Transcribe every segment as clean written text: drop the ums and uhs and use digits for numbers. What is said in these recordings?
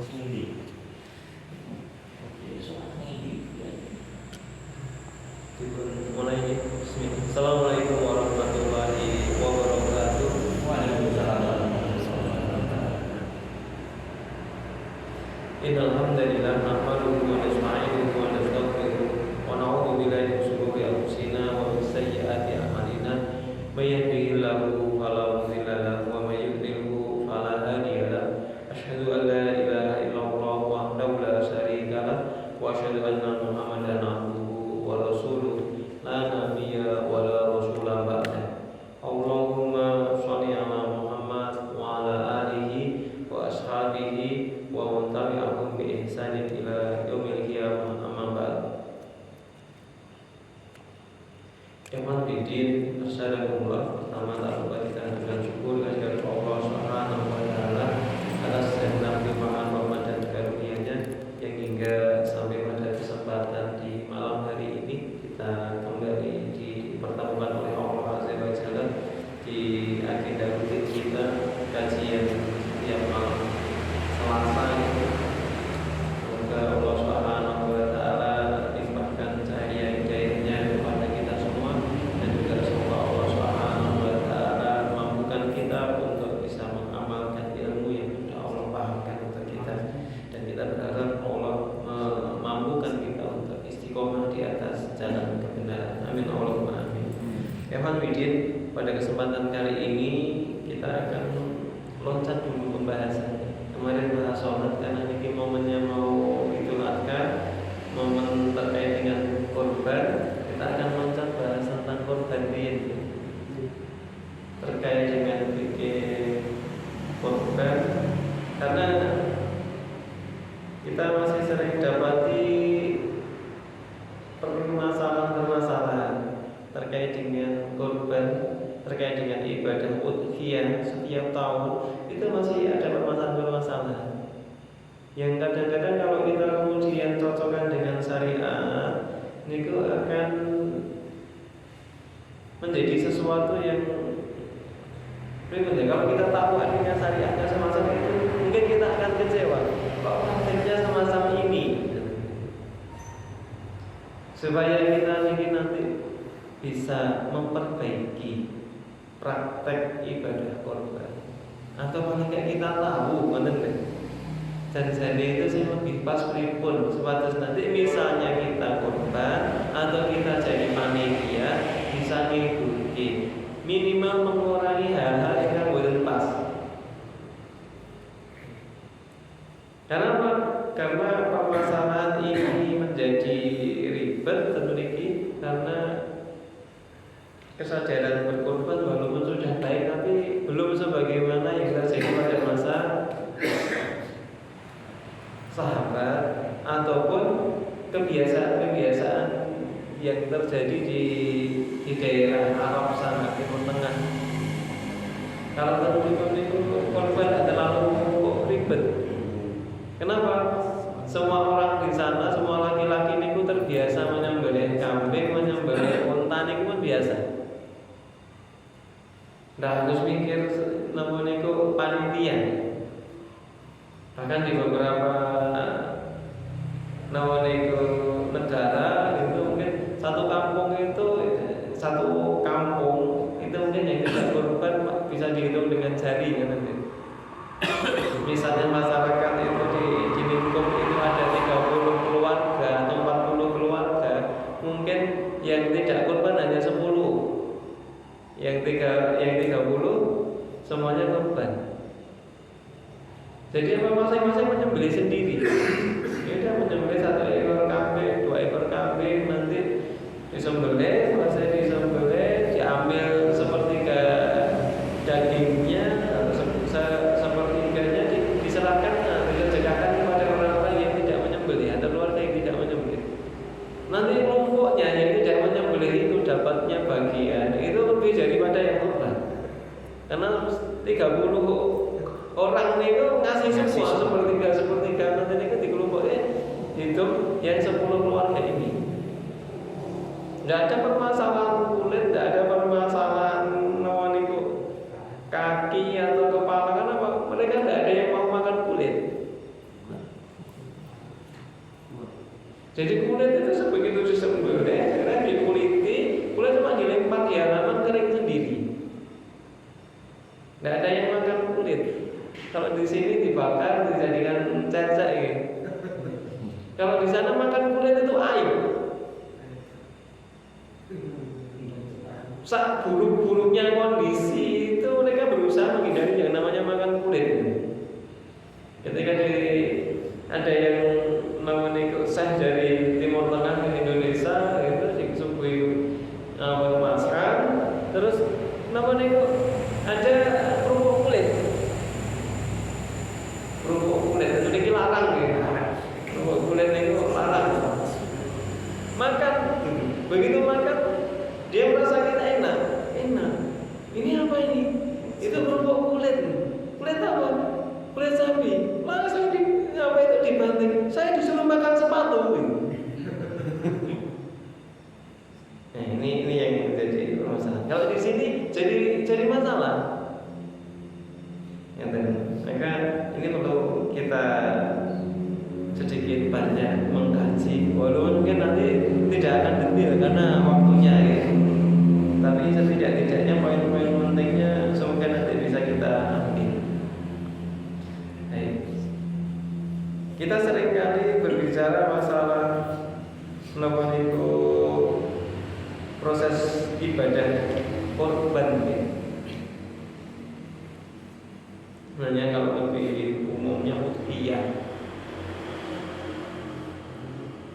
sendiri. Oke, soalnya ini mulai ini. Assalamualaikum warahmatullahi wabarakatuh. Waalaikumsalam warahmatullahi wabarakatuh. Innal hamdalillah nahmaduhu wa nasta'inuhu wa nastaghfiruh wa na'udzu billahi min shururi anfusina wa min sayyiati a'malina. May yahdihillahu fala mudilla lahu wa may yudlilhu fala hadiya lahu. Asyhadu an la ilaha illallah wahdahu la syarika lahu wa asyhadu anna Muhammadan abduhu wa rasuluh la nabiyya wa la rasula ba'da. Allahumma shalli ala Muhammad wa ala alihi wa ashabihi wa man tabi'ahum bi ihsanin ila yaumil qiyamah, amma ba'd. Ikhwan fillah, assalamualaikum. Pertama tak lupa kita dengan syukur kehadirat Allah Subhanahu wa taala atas segala limpahan rahmat dan karunia-Nya yang hingga sampai pada kesempatan di malam hari ini kita kembali dipertemukan oleh Allah Azza wa Jalla di agenda rutin kita kajian setiap malam Selasa ini. Semoga Allah Subhanahu wa taala limpahkan cahaya hidayah-Nya kepada kita semua, dan juga semoga Allah Subhanahu wa taala mampukan kita untuk bisa mengamalkan ilmu yang sudah Allah pahamkan untuk kita, dan kita berharap Allah mampukan kita untuk istiqomah di atas jalan kebenaran. Amin Allahumma amin. Evan Widin, pada kesempatan kali ini kita akan loncat dulu pembahasannya. Kemarin bahas sholat karena ini momennya mau Idul Adha, momen terkait dengan korban. Kita akan loncat bahas tentang korban ini, terkait dengan bikin korban, karena kita masih sering dapati permasalahan-permasalahan terkait dengan korban, terkait dengan ibadah udhiyah setiap tahun. Itu masih ada permasalahan-permasalahan yang kadang-kadang kalau kita kemudian cocokkan dengan syariat, itu akan menjadi sesuatu yang berikutnya. Kalau kita tahu artinya syariatnya semacam itu, mungkin kita akan kecewa kok prakteknya semacam ini. Supaya kita ini nanti bisa memperbaiki praktek ibadah korban, atau paling kayak kita tahu mana janjane itu sih lebih pas pripun sebatas nanti misalnya kita korban atau kita jadi panitia bisa ngikuti, minimal mengurangi hal-hal yang boten pas. Kenapa? Karena permasalahan ini menjadi ribet tentu ini karena kesadaran berkorban walaupun sudah baik tapi belum sebagaimana yang terjadi pada masa sahabat ataupun kebiasaan-kebiasaan yang terjadi di daerah Arab sana, Timur Tengah. Kalau tentu itu korban tidak terlalu ribet. Kenapa? Semua orang di sana, semua laki-laki itu terbiasa menyembelih kambing, menyembelih unta itu pun biasa. Nggak harus mikir namun itu panitia. Bahkan di beberapa namun itu negara itu mungkin satu kampung itu mungkin yang tidak korban bisa dihitung dengan jari kan nanti. Misalnya masyarakat itu di lingkup itu ada 30 keluarga atau 40 keluarga, mungkin yang tidak korban hanya 10. Yang 30 semuanya korban. Jadi masing-masing menyembelih sendiri. Dia menyembelih 1 ekor kambing, 2 ekor kambing, nanti disembelih, selesai disembelih, diambil sepertiga dagingnya atau sepertiganya diserahkan, dikerjakan kepada orang-orang yang tidak menyembelih atau keluarga yang tidak menyembelih. Nanti kelompoknya yang tidak menyembelih itu dapatnya bagian itu lebih daripada yang korban. Karena 30 orang itu ngasih semua sepertiga nanti itu di kelompoknya hidup yang 10 keluarga ini. Tidak ada permasalahan kulit, tidak ada permasalahan kaki atau kepala, karena mereka tidak ada yang mau makan kulit. kulit. Kalau di sini dibakar dijadikan cecek ya. Kalau di sana makan kulit itu aib. Sak buruk-buruknya kondisi itu mereka berusaha menghindari yang namanya makan kulit. Ketika ada yang namanya sah dari Timur Tengah ke Indonesia, itu disuguhi masakan, terus namanya ada kerupuk kulit. Kerupuk kulit itu dilarang gitu. Kerupuk kulit itu larang. Makan, begitu makan dia merasa kita enak. Ini apa ini? Itu kerupuk kulit. Kulit apa? Kulit sapi. Langsung dibanting. Saya disuruh makan sepatu. Nah, ini yang jadi masalah. Kalau di sini jadi masalah. Maka ini perlu kita sedikit banyak mengkaji. Walaupun mungkin nanti tidak akan detail karena waktunya ya. Tapi setidak-tidaknya poin-poin pentingnya semoga nanti bisa kita ambil. Kita seringkali berbicara masalah itu proses ibadah korban. Sebenarnya kalau lebih umumnya udhiyah,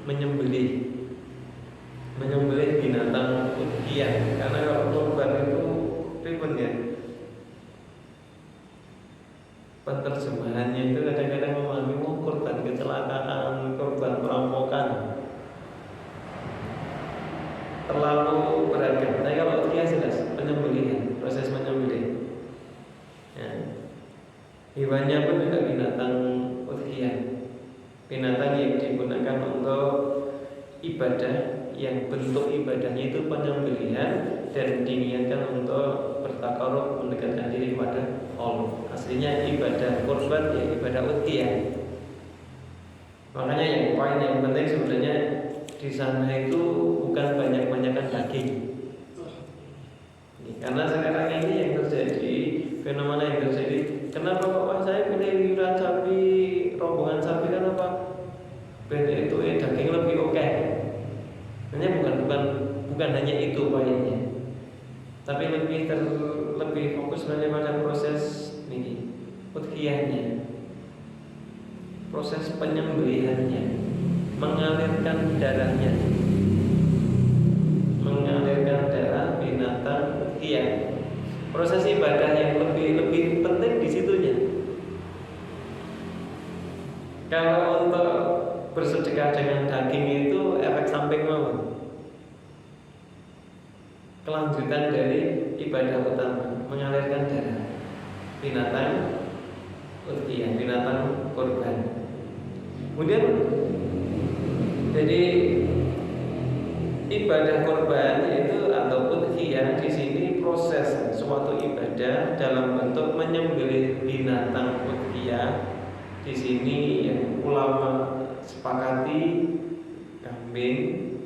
menyembelih binatang udhiyah. Karena kalau korban itu ribet ya. Penerjemahannya itu kadang-kadang memahami korban kecelakaan, korban perampokan, terlalu beragam. Tapi kalau udhiyah jelas penyembelihan, proses menyembelih. Ya. Hewannya pun juga binatang udhiyah, binatang yang digunakan untuk ibadah, yang bentuk ibadahnya itu penyembelihan dan diniatkan untuk bertakarub, mendekatkan diri kepada Allah. Aslinya ibadah korban ya ibadah udhiyah. Makanya yang poin yang penting sebenarnya di sana itu bukan banyak-banyakan daging. Karena sekarang ini yang terjadi, fenomena yang terjadi, kenapa Pak saya pilih iuran sapi, rombongan sapi, kenapa? Ben itu daging lebih oke. Hanya bukan hanya itu poinnya, tapi lebih fokus pada proses ini udhiyahnya, proses penyembelihannya, mengalirkan darah binatang udhiyah. Proses ibadah yang lebih penting di situnya. Kalau untuk bersedekah dengan daging itu efek samping mau, kelanjutan dari ibadah utama, mengalirkan darah binatang udhiyah, binatang korban. Kemudian jadi ibadah korban itu atau udhiyah di sini proses suatu ibadah dalam bentuk menyembelih binatang udhiyah. Di sini yang ulama sepakati kambing,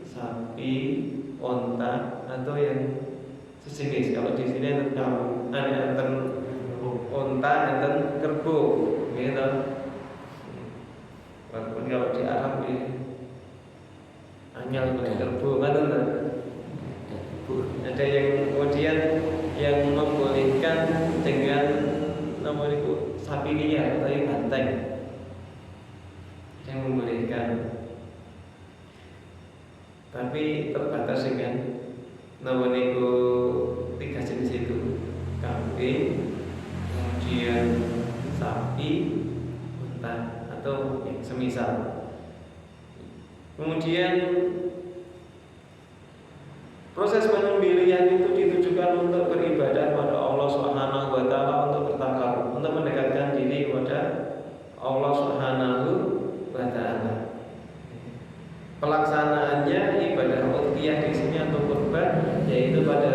sapi, onta atau yang sejenis. Kalau di sini ada onta dan kerbau, gitu. Walaupun kalau di Arab ini anyal dengan kerbau kan ada yang kemudian yang membolehkan dengan namanya itu sapi liar atau banteng, yang membolehkan, tapi terbatas dengan namanya itu 3 jenis itu, kambing, kemudian sapi, unta atau yang semisal. Kemudian proses penyembelihan itu ditujukan untuk beribadah pada Allah Subhanahu wa taala, untuk bertakarub, untuk mendekatkan diri kepada Allah Subhanahu wa taala. Pelaksanaannya ibadah udhiyah di sini atau kurban yaitu pada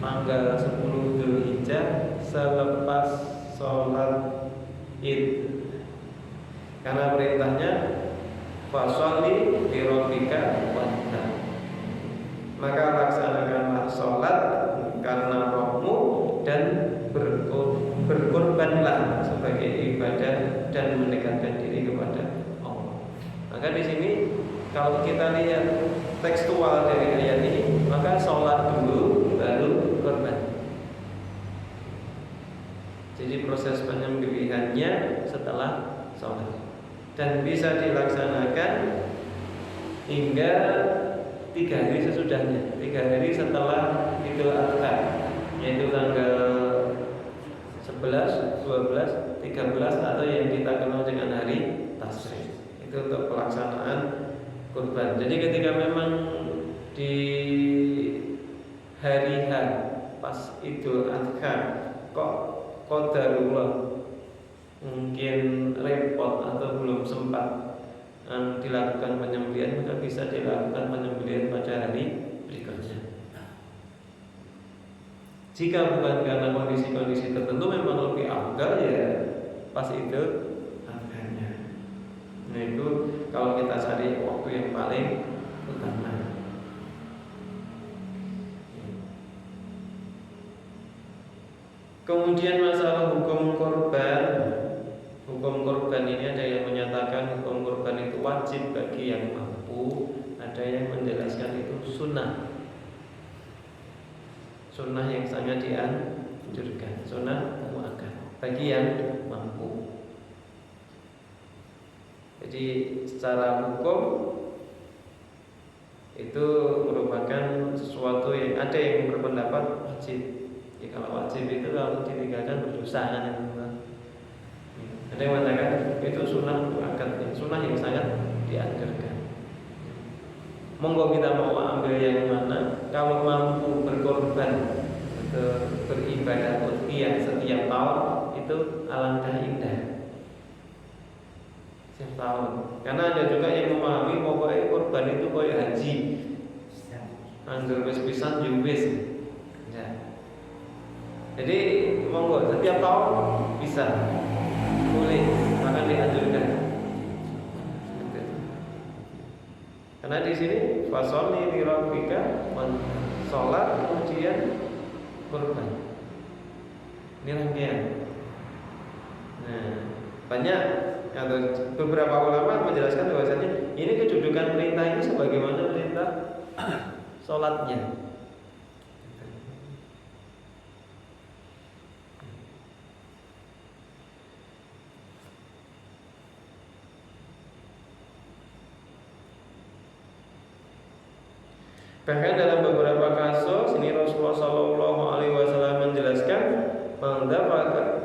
tanggal 10 Dzulhijjah selepas sholat Id. Karena perintahnya fasholli li rabbika wanhar, maka laksanakanlah sholat karena rohmu dan Jadikanlah sebagai ibadah dan mendekatkan diri kepada Allah. Maka di sini kalau kita lihat tekstual dari ayat ini, maka sholat dulu baru korban. Jadi proses penyembelihannya setelah sholat, dan bisa dilaksanakan hingga 3 hari sesudahnya, 3 hari setelah Idul Adha, yaitu tanggal 11, 12, 13 atau yang kita kenal dengan hari Tasyrik. Itu untuk pelaksanaan kurban. Jadi ketika memang di hari H pas Idul Adha kok qadarullah mungkin repot atau belum sempat dilakukan penyembelihan, maka bisa dilakukan penyembelihan pada hari berikutnya. Jika bukan karena kondisi-kondisi tertentu, memang lebih afdal ya pas itu adanya. Nah itu kalau kita cari waktu yang paling utama. Kemudian masalah hukum korban. Hukum korban ini ada yang menyatakan hukum korban itu wajib bagi yang mampu, ada yang menjelaskan itu sunnah. Sunnah yang sangat dianjurkan, sunnah muakkad bagi yang mampu. Jadi secara hukum itu merupakan sesuatu yang ada yang berpendapat wajib. Ya kalau wajib itu kalau ditinggalkan berdosa kan ya. Ada yang mengatakan itu sunnah muakkad, sunnah yang sangat dianjurkan. Monggo kita mau ambil yang mana? Kalau mampu berkorban atau beribadah udhiyah setiap tahun itu alangkah indah. Setiap tahun. Karena ada juga yang memahami pokoknya korban itu kayak haji. Angger wis pisan yo wis. Ya. Jadi monggo setiap tahun bisa. Boleh, maka dianjurkan. Karena di sini fasholli li rabbika sholat kemudian kurban. Ini rangkaian. Nah, banyak atau beberapa ulama menjelaskan bahwasanya ini kedudukan perintah ini sebagaimana perintah sholatnya. Bahkan dalam beberapa kasus ini Rasulullah SAW menjelaskan mangdzabaka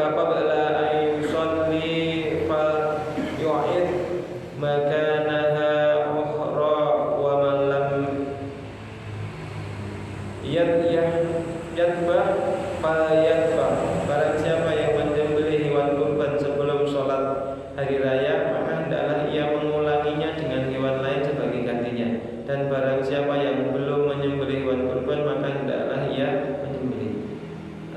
qabla an yusalli fal yu'id makanaha ukhra wa man lam yadbah fal yadbah. Barang siapa yang menyembelih hewan kurban sebelum sholat hari raya, maka hendaklah ia mengulanginya dengan hewan lain sebagai gantinya. Dan barang siapa yang belum menyembelih hewan kurban, maka hendaklah ia menyembelih.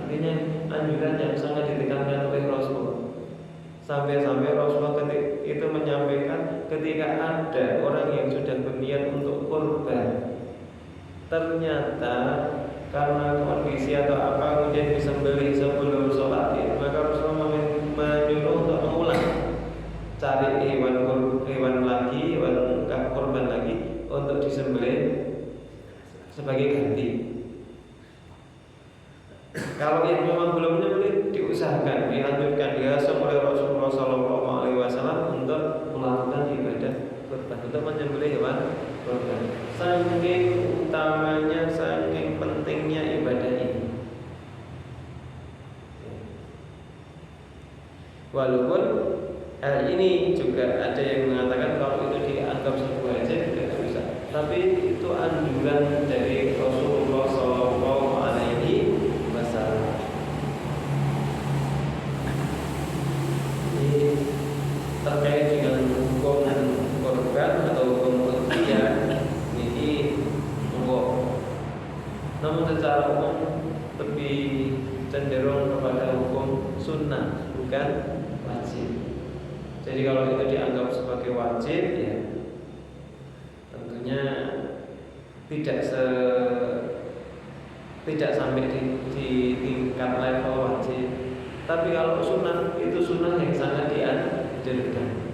Artinya anjuran yang sangat ditekankan oleh Rasulullah. Sampai-sampai Rasulullah ketika itu menyampaikan ketika ada orang yang sudah berniat untuk kurban, ternyata karena kondisi atau apa kemudian disembelih sebelum sholat, maka Rasulullah menyuruh untuk mengulang, cari hewan lagi, hewan kurban lagi untuk disembelih sebagai ganti. Kalau yang memang belum menyembelih, diusahakan, dianjurkan, diasam oleh Rasulullah SAW untuk melakukan ibadah kurban, untuk menyembelih hewan kurban. Saking utamanya, saking pentingnya ibadah ini. Walaupun hal ini juga ada yang mengatakan kalau itu dianggap sebuah wajib tidak bisa, tapi itu anjuran dari Rasulullah SAW. Ini terkait dengan hukum korban atau hukum udhiyah ini monggo. Namun secara umum lebih cenderung kepada hukum sunnah, bukan wajib. Jadi kalau itu dianggap sebagai wajib, ya tentunya tidak tidak sampai di tingkat level wajib. Tapi kalau sunnah itu sunnah yang sangat dianjurkan.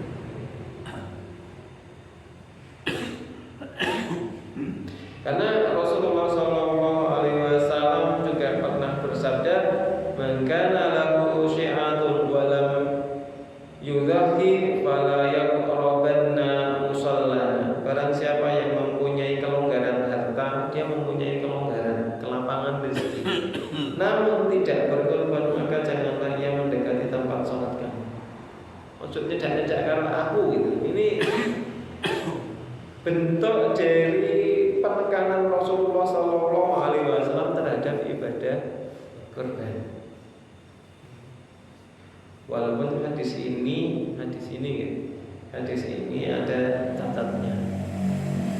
Karena Rasulullah SAW juga pernah bersabda, "Man kana lahu syi'atun wa lam yudhahi fala yaqrabanna musallana." Barang siapa yang mempunyai kelonggaran harta, dia mempunyai kelonggaran, kelapangan rezeki, namun tidak berkorban, maka janganlah ia mendekati tempat sholat kami. Maksudnya tidak karena aku gitu. Ini bentuk dari penekanan Rasulullah SAW terhadap ibadah kurban. Walaupun hadis ini ada catatnya.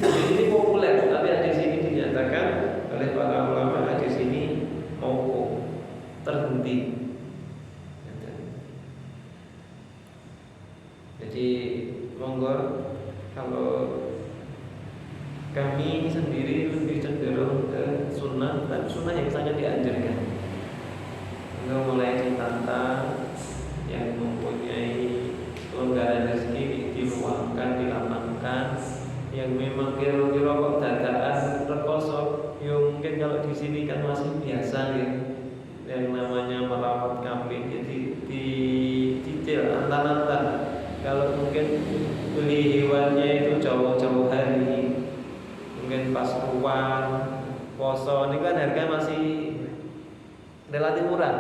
Ini populer, tapi hadis ini dinyatakan oleh para ulama hadis ini mauquf, terhenti. Jadi monggo, kalau kami sendiri lebih cenderung ke sunnah, dan sunnah yang sangat dianjurkan. Untuk mulai ditantang yang mempunyai kelonggaran rezeki diluangkan, dilapangkan. Yang memang kira-kira kok dadaan rekoso, yang mungkin kalau di sini kan masih biasa ya. Yang namanya merawat kambing jadi dicicil antan-antan. Kalau mungkin beli hewannya itu jauh-jauh hari, mungkin pas ruang poso ini kan harga masih relatif murah.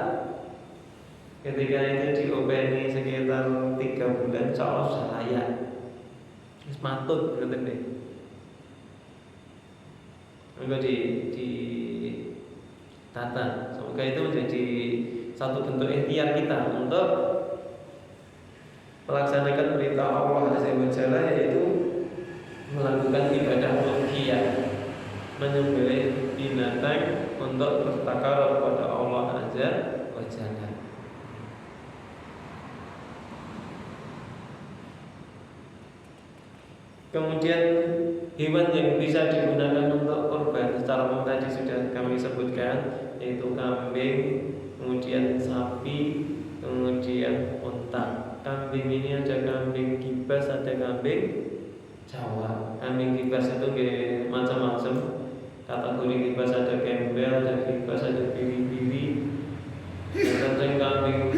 Ketika itu diopeni sekitar 3 bulan, insya sudah layak. Matut gitu deh. Semoga di tata. Semoga itu menjadi satu bentuk ikhtiar kita untuk melaksanakan perintah Allah Azza wa Jalla, yaitu melakukan ibadah udhiyah, menyembelih binatang untuk bertakarub kepada Allah Azza wa Jalla. Kemudian hewan yang bisa digunakan untuk kurban secara umum tadi sudah kami sebutkan, yaitu kambing, kemudian sapi, kemudian unta. Kambing ini ada kambing kibas, ada kambing Jawa. Kambing kibas itu macam-macam. Kategori kibas ada gembel, ada kibas, ada biri-biri. Dan kambing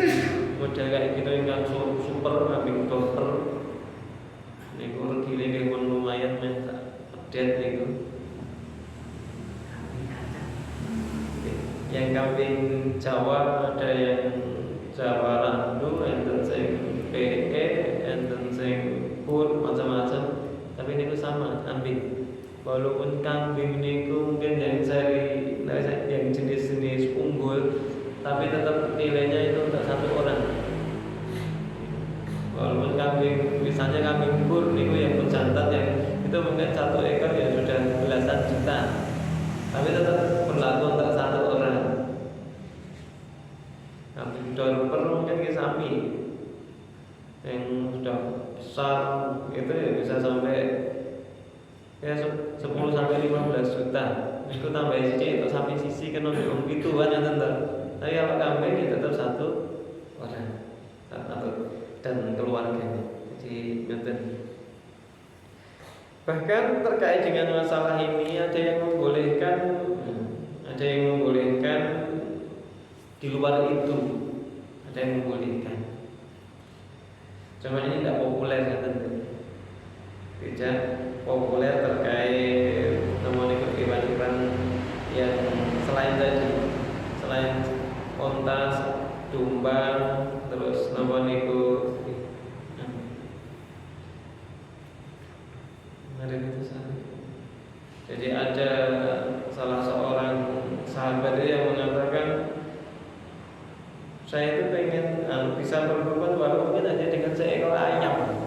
model kayak gitu yang super, kambing dokter. Ini kurang gile pun lumayan minta update itu. Yang kambing Jawa ada yang Jawa Randu, enten sing PE, enten sing pur, macam-macam. Tapi ini sama kambing. Walaupun kambing ini mungkin yang jenis-jenis unggul, tapi tetap nilainya itu untuk satu orang. Walaupun kambing, misalnya kambing pur niku yang penjantan yang itu mungkin 1 ekor ya sudah belasan juta, tapi tetap berlaku untuk satu orang. Kambing dorper mungkin ke sapi yang sudah besar itu ya bisa sampai ya 10 sampai 15 juta. Itu tambah sisi itu sapi sisi kena diom itu kan ya tentu. Tapi kalau kambing ya tetap satu orang dan keluarganya. Jadi ngeten. Bahkan terkait dengan masalah ini ada yang membolehkan di luar itu, ada yang membolehkan. Cuma ini tidak populer katanya. Tidak populer terkait temuan hewan-hewan yang selain tadi, selain onta, domba, terus nama niku jadi ada salah seorang sahabat yang mengatakan, saya itu pengen bisa berkorban walau mungkin aja dengan seekor ayam.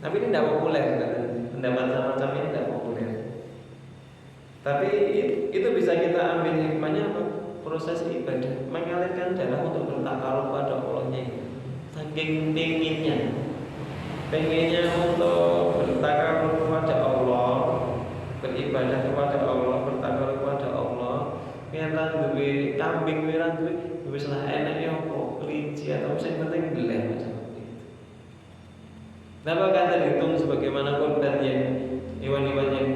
Tapi ini tidak populer, pendapat macam ini tidak populer. Tapi itu bisa kita ambil hikmahnya apa? Proses ibadah, mengalirkan darah untuk bertakarub pada Allahnya. Saking pengennya untuk bertakarub kepada Allah, beribadah kepada Allah, bertakarub kepada wis lah enaknya apa kelinci atau yang penting beleh macam itu. Kenapa kan terhitung sebagaimana korban yang hewan-hewan yang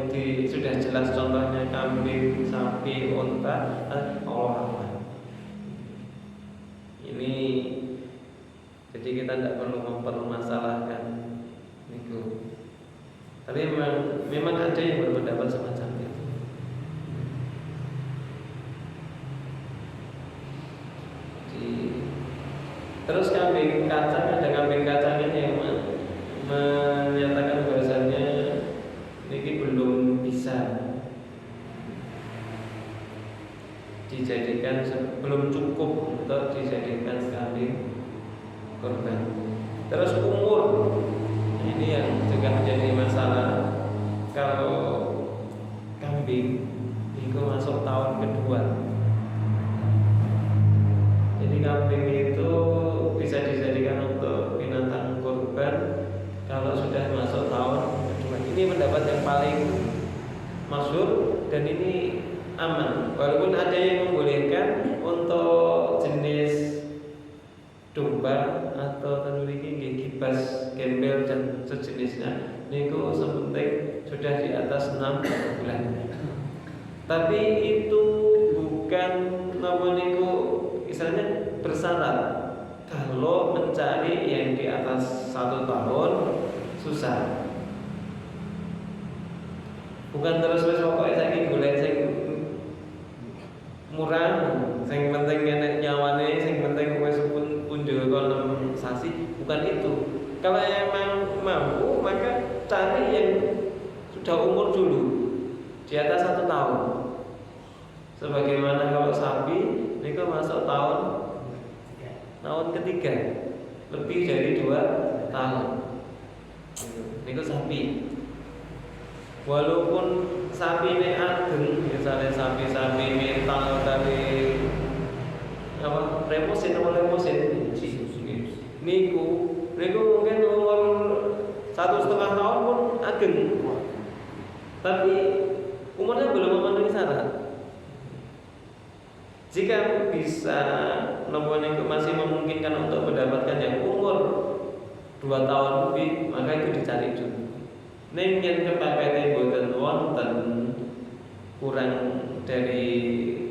sudah jelas contohnya kambing, sapi, unta, Allah. Ini jadi kita tidak perlu mempermasalahkan itu. Tapi memang ada yang berpendapat semacam itu. Terus kambing kacang, ada kambing kacangnya yang menyatakan bahwasannya ini belum bisa dijadikan, belum cukup untuk dijadikan kambing korban. Terus umur, ini yang juga menjadi masalah. Kalau kambing itu masuk tahun kedua, jadi kambing itu bisa dijadikan untuk binatang kurban kalau sudah masuk tahun kedua. Ini pendapat yang paling masyhur dan ini aman. Walaupun ada yang membolehkan untuk jenis domba atau tenuriki gibas, gembel dan sejenisnya, niku sepenting sudah di atas 6 bulan. Tapi itu bukan niku istilahnya bersyarat. Kalau mencari yang di atas 1 tahun susah. Bukan terus pokoknya saya golek sing murah, sing penting enek nyawane, sing penting wis punjul kon sasi, bukan itu. Kalau emang mampu maka cari yang sudah umur dulu di atas 1 tahun. Sebagaimana kalau sapi niku masuk tahun ketiga, lebih dari 2 tahun. Niku sapi. Walaupun sapi ini ageng, misalnya sapi-sapi mental dari apa remosin niku mungkin umur 1,5 tahun pun ageng, tapi umurnya belum memenuhi syarat. Jika bisa niku masih memungkinkan untuk mendapatkan yang umur 2 tahun lebih, maka itu dicari dulu. Ning yen kepepete boten wonten kurang dari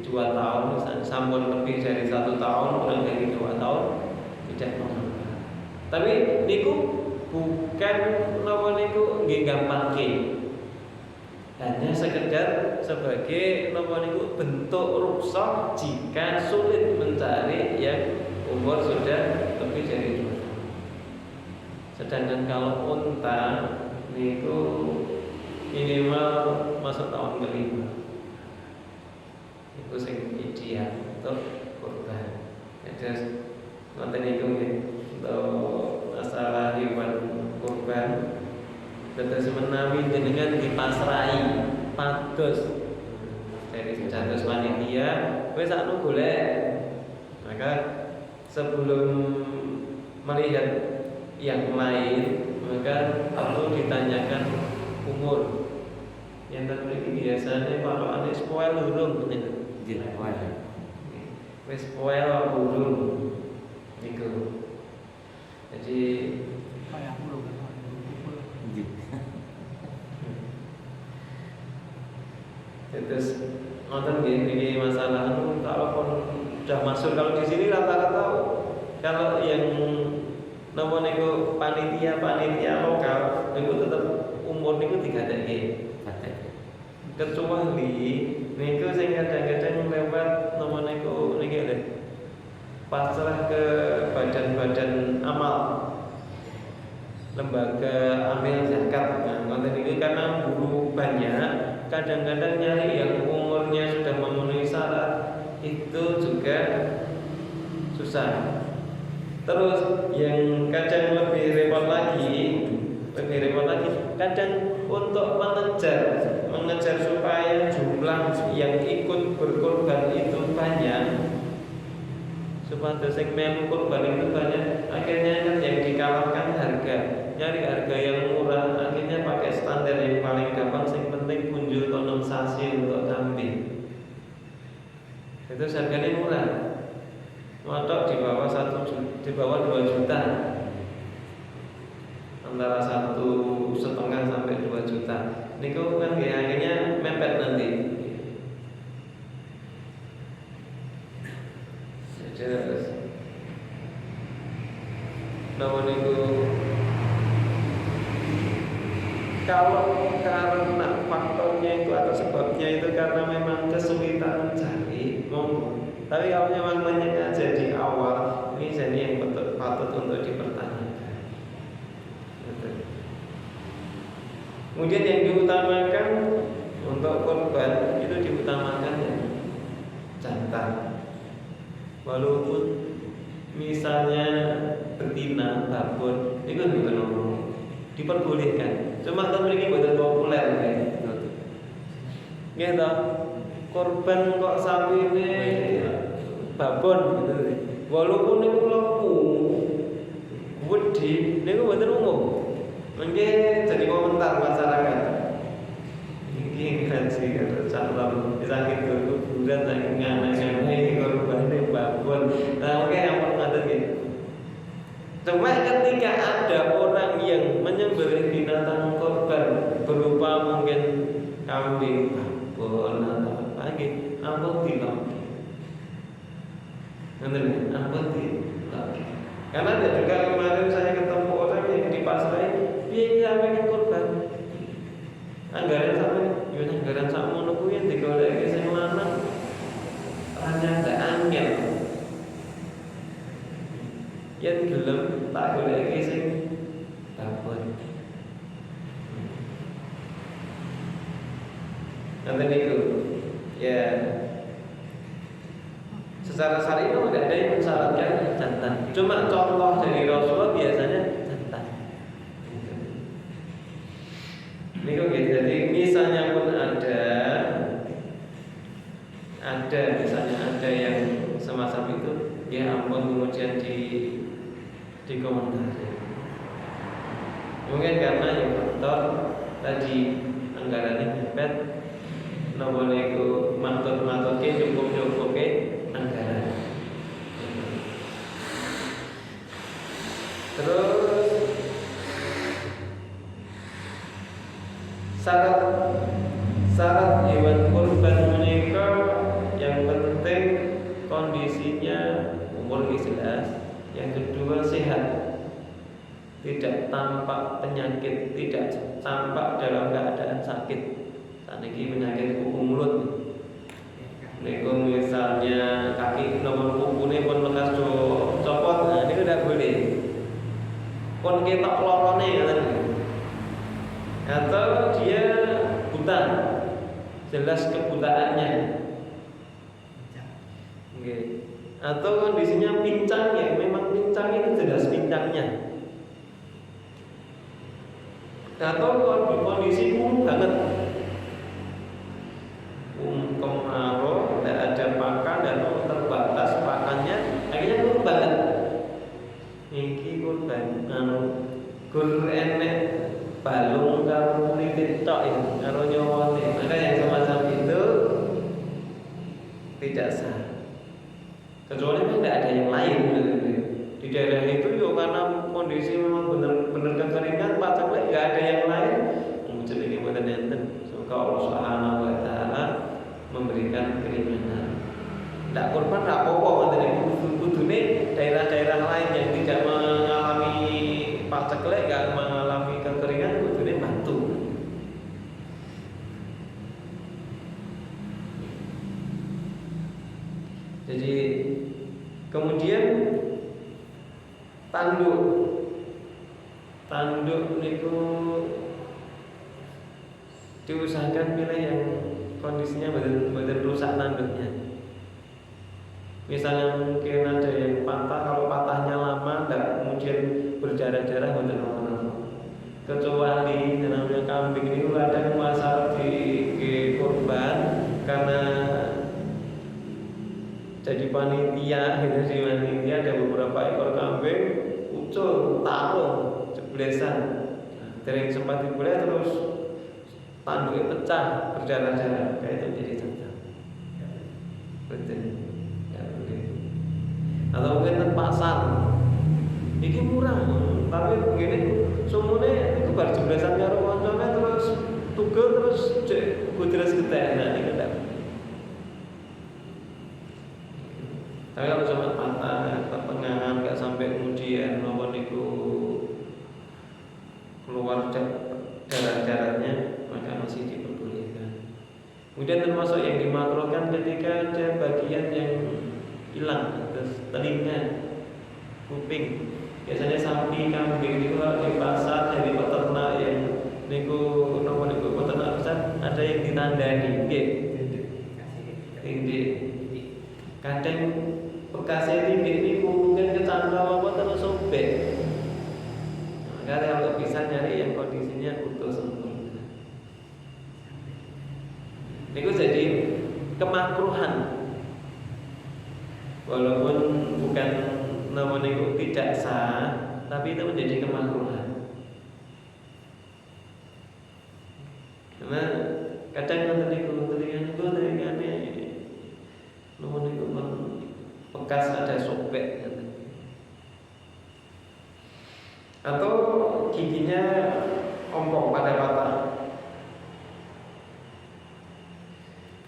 2 tahun, misalnya sampun lebih dari 1 tahun, kurang dari 2 tahun tidak mengapa. Tapi niku bukan niku nggih gampangke. Hanya sekedar sebagai niku bentuk rukhsah jika sulit mencari yang umur sudah lebih dari 2 tahun. Sedangkan kalau unta niku minimal masuk tahun kelima. Itu sing ideal untuk kurban. Terus nanti niku untuk masalah hewan kurban, terus menawi jenengan dipasrai pados dari jados panitia, wis anu golek. Maka sebelum melihat yang lain, maka perlu ditanyakan umur. Yang terjadi biasanya kalau ada spoil urung, wis spoil urung, niku. Jadi terus nonton gini masalah kalau pun sudah masuk, kalau di sini rata-rata kalau yang nomor niku panitia lokal niku tetap umur niku digadake. Kecuali niku sing kadang-kadang lewat nomor niku niki lho. Pasrah ke badan-badan amal, lembaga amil zakat. Nah, ngoten niku karena buruh banyak, kadang-kadang nyari yang umurnya sudah memenuhi syarat itu juga susah. Terus yang kadang lebih repot lagi, kadang untuk mengejar supaya jumlah yang ikut berkorban itu banyak, supaya sing melu korban itu banyak, akhirnya kan yang dikalahkan harga, nyari harga yang murah, akhirnya pakai standar yang paling gampang, sing penting punjul tonom sasi untuk kambing. Itu harganya murah. Motor di bawah 2 juta, antara 1,5 sampai 2 juta. Ini kan ya, akhirnya mepet nanti. Terus, namun itu kalau karena faktornya itu atau sebabnya itu karena memang kesulitan mencari, monggo. Tapi kalau memang menyengaja di awal, ini jadi yang patut untuk dipertanyakan. Kemudian yang diutamakan untuk korban itu diutamakan yang jantan. Walaupun misalnya betina, babon, itu kan bukan umum, diperbolehkan. Cuma kan ini bukan populer kayak gitu. Gitu. Korban kok sapi ini babon gitu. Walaupun itu lembu, wedi, ini bukan umum. Mungkin jadi komentar masyarakat. Ini ngaji kata calon sakit kuburan saking ngana-ngana korbannya babon. Nah, oke yang ada gitu. Cuma ketika ada orang yang menyembelih binatang korban berupa mungkin kambing, babon atau apa gitu, ampun dilok. Nanti ampun dilok. Karena ada juga kemarin saya ketemu orang yang di pasar dia pengen korban. Anggaran sampai anggaran sakmono kuwi yang digoleki sing lanang hanya ada angel. Yen gelem tak goleki sing babon. Nanti niku ya secara syar'i itu tidak ada yang mensyaratkan jantan. Cuma contoh dari Rasulullah biasanya jantan. Ini kok gitu. Jadi misalnya pun ada misalnya ada yang semacam itu, ya ampun kemudian di komentari. Mungkin karena yang faktor tadi anggarannya mepet, nomor itu matut cukup anggaran. Terus syarat hewan kurban menika yang penting kondisinya umur jelas, yang kedua sehat, tidak tampak penyakit, tidak tampak dalam keadaan sakit. Saniki penyakit kuku mulut. Niku misalnya kaki nomor kukune pun bekas copot, nah ini tidak boleh. Pun ketok lorone kan. Atau dia buta, jelas kebutaannya. Okay. Atau kondisinya pincang, ya memang pincang itu jelas pincangnya. Atau kondisi kurus banget, kemarau, tidak ada pakan dan terbatas pakannya, akhirnya kurus banget. Iki kurban, gur enek balung karo lilit tok ya, karo nyawone. Maka yang semacam itu tidak sah. Kecuali tidak ada yang lain di daerah itu yo, karena kondisi memang benar-benar kekeringan, pacaknya nggak ada yang lain. Muncul ini buatan enten. Semoga Allah Subhanahu Wa Taala memberikan keringanan. Tidak korban tak apa-apa, kudune daerah-daerah lain yang tidak mengalami pacaknya, nggak mengalami kekeringan, kudune bantu. Jadi kemudian tanduk niku diusahakan pilih yang kondisinya betul rusak tanduknya. Misalnya mungkin ada yang patah, kalau patahnya lama dan kemudian berdarah-darah betul apa. Kecuali namanya kambing ini kadang masalah di korban karena jadi panitia, di panitia ada beberapa ekor kambing ucul, tarung, jeblesan. Dari sempat dibeli terus tanduknya pecah, berdarah-darah, kayak itu jadi cacat. Betul. Ya, boleh. atau mungkin di pasar. Ini murah, tapi begini semuanya itu baru jebresan karo koncone terus tugel terus cek terus ketena ini kan. Tapi kalau cuma patah, pertengahan nggak sampai kemudian nopo niku keluar darat-daratnya, maka masih diperbolehkan. Kemudian termasuk yang dimakruhkan ketika ada bagian yang hilang, terus telinga, kuping. Biasanya sapi, kambing itu kalau di pasar jadi peternak yang niku nopo niku peternak besar ada yang ditandani, nggih. Kadang bekasnya ini mungkin kecantol apa terus sobek. Maka kalau bisa nyari yang kondisinya utuh sempurna. Itu jadi kemakruhan. Walaupun bukan namanya itu tidak sah, tapi itu menjadi kemakruhan. Karena kadang telinganya namanya itu bekas ada sobek atau giginya ompong pada patah.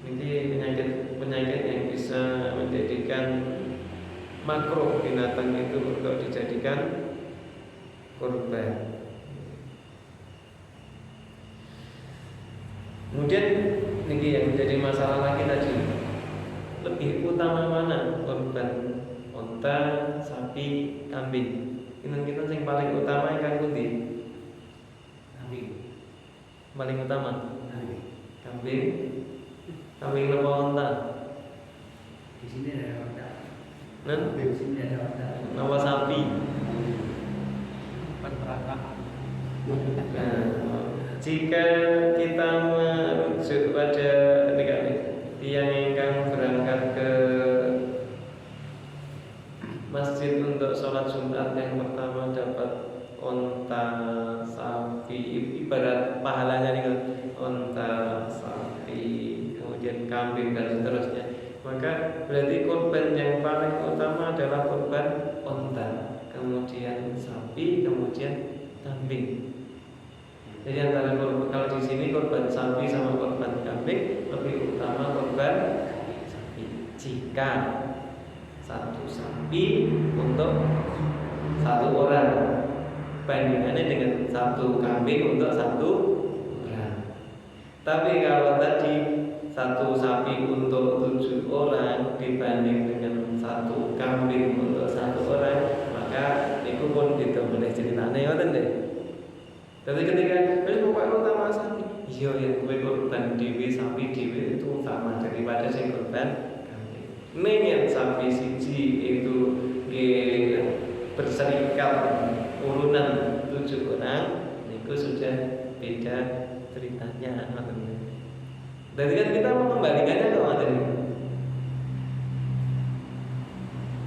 Ini penyakit yang bisa menjadikan makruh binatang itu untuk dijadikan kurban. Kemudian ini yang menjadi masalah lagi tadi, lebih utama mana korban onta, sapi, kambing? Kita yang paling utama yang pundi? Kambing. Paling utama. Kambing. Kambing apa onta? Di sini ada onta. Di sini ada onta. Nama sapi. Perakahan. Nah, jika kita merujuk pada tiang ingkang berangkat ke masjid untuk sholat Jumat yang pertama dapat onta, sapi, ibarat pahalanya nih, onta, sapi, kemudian kambing dan seterusnya. Maka berarti korban yang paling utama adalah korban onta, kemudian sapi, kemudian kambing. Jadi antara korban, kalau di sini korban sapi sama korban kambing lebih utama korban sapi. Jika satu sapi untuk satu orang, bandingannya dengan satu kambing untuk satu orang. Tapi kalau tadi satu sapi untuk 7 orang dibanding dengan satu kambing untuk satu orang, maka itu pun itu boleh ceritanya ya deh. Tapi ketika pokoknya utama sapi, iya yang gue korban dewi sapi dewi itu utama daripada sing korban kambing. Nengen sapi siji itu berserikat urunan 7 orang, itu sudah beda ceritanya. Jadi kan kita mengembalikannya ke materi.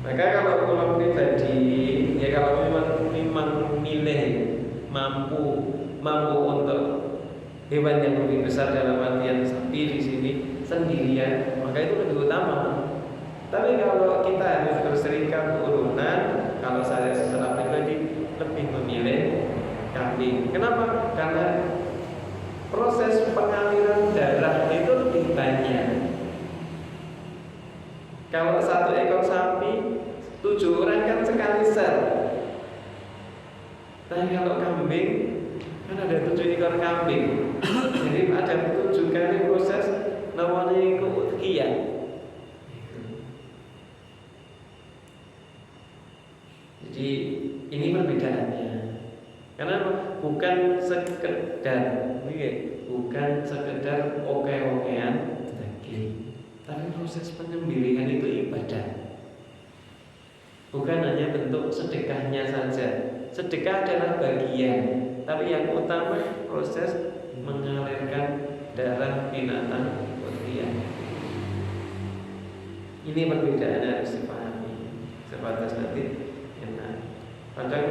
Maka kalau pulau pribadi, ya kalau memang milih mampu untuk hewan yang lebih besar dalam artian sapi di sini sendirian, maka itu lebih utama. Tapi kalau kita harus berserikat urunan, kalau saya secara pribadi lebih memilih kambing. Kenapa? Karena proses pengaliran darah itu lebih banyak. Kalau satu ekor sapi 7 orang kan sekali sel. Tapi kalau kambing kan ada 7 ekor kambing. Jadi ada 7 kali proses namanya keutkian. Jadi ini perbedaannya. Karena bukan sekedar oke-okean daging, tapi proses penyembelihan itu ibadah. Bukan hanya bentuk sedekahnya saja. Sedekah adalah bagian, tapi yang utama proses mengalirkan darah binatang udhiyah. Ini perbedaan harus dipahami. Sebatas nanti enak. Kadang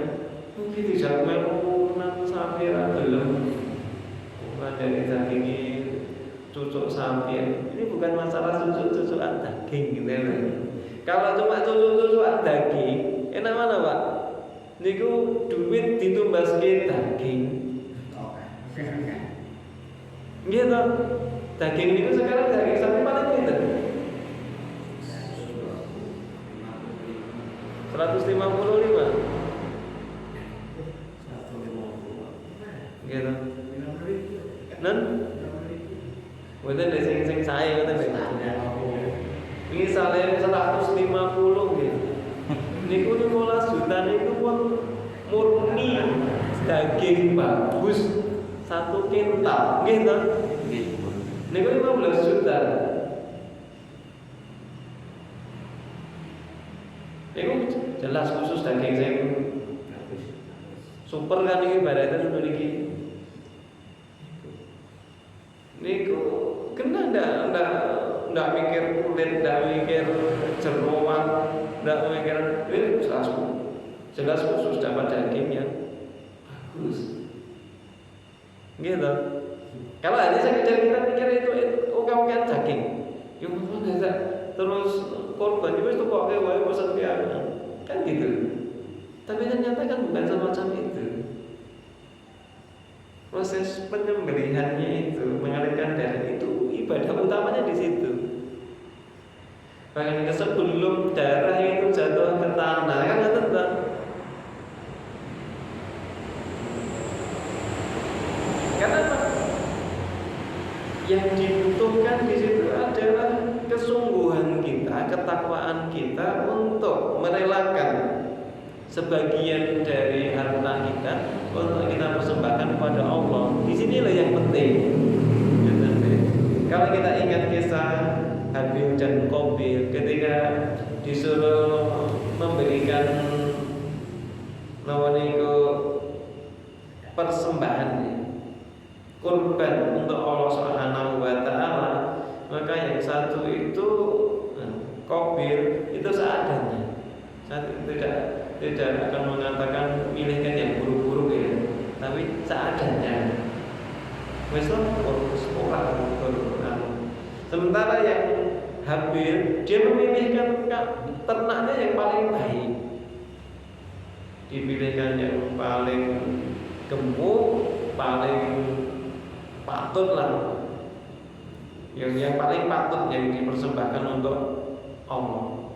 mungkin tidak melakukan sapi belum. Bukan dari daging cucuk sapi. Ini bukan masalah cucuk-cucukan daging gitu ya. Kalau cuma cucuk-cucukan daging, enak mana Pak? Niku duit ditumbaske daging. Gitu. Daging niku sekarang daging sapi paling pinten? 155. Gitu. Nen? Mboten deh sing sae ngoten lho. Ini saleh 150 gitu. Niku 15 juta niku pun murni daging bagus 1 kintal, nggih to? Niku 15 juta. Niku jelas khusus daging sing super kan iki ibaratnya mriki. Niku kena ndak mikir kulit, ndak mikir jeroan, ndak mikir jelas khusus dapat daging yang bagus. Gitu. Kalau hanya sekedar kita mikir itu kan daging, ya mana terus korban itu kok kayak wae bosan kan gitu. Tapi ternyata kan bukan semacam itu. Proses penyembelihannya itu, mengalirkan darah itu ibadah utamanya di situ. Bahkan sebelum darah itu jatuh ke tanah kan tetap. Karena yang dibutuhkan di situ adalah kesungguhan kita, ketakwaan kita untuk merelakan sebagian dari harta kita untuk kita persembahkan kepada Allah. Di sinilah yang penting. Kalau kita ingat kisah Habil dan Qabil ketika disuruh memberikan persembahan kurban untuk Allah Subhanahu wa taala, maka yang satu itu Qabil itu seadanya. Satu tidak akan mengatakan milihkan yang buruk-buruk ya, tapi seadanya. Sementara yang Habil dia memilihkan ternaknya yang paling baik, dipilihkan yang paling gemuk, paling patut lah, yang paling patut yang dipersembahkan untuk Allah.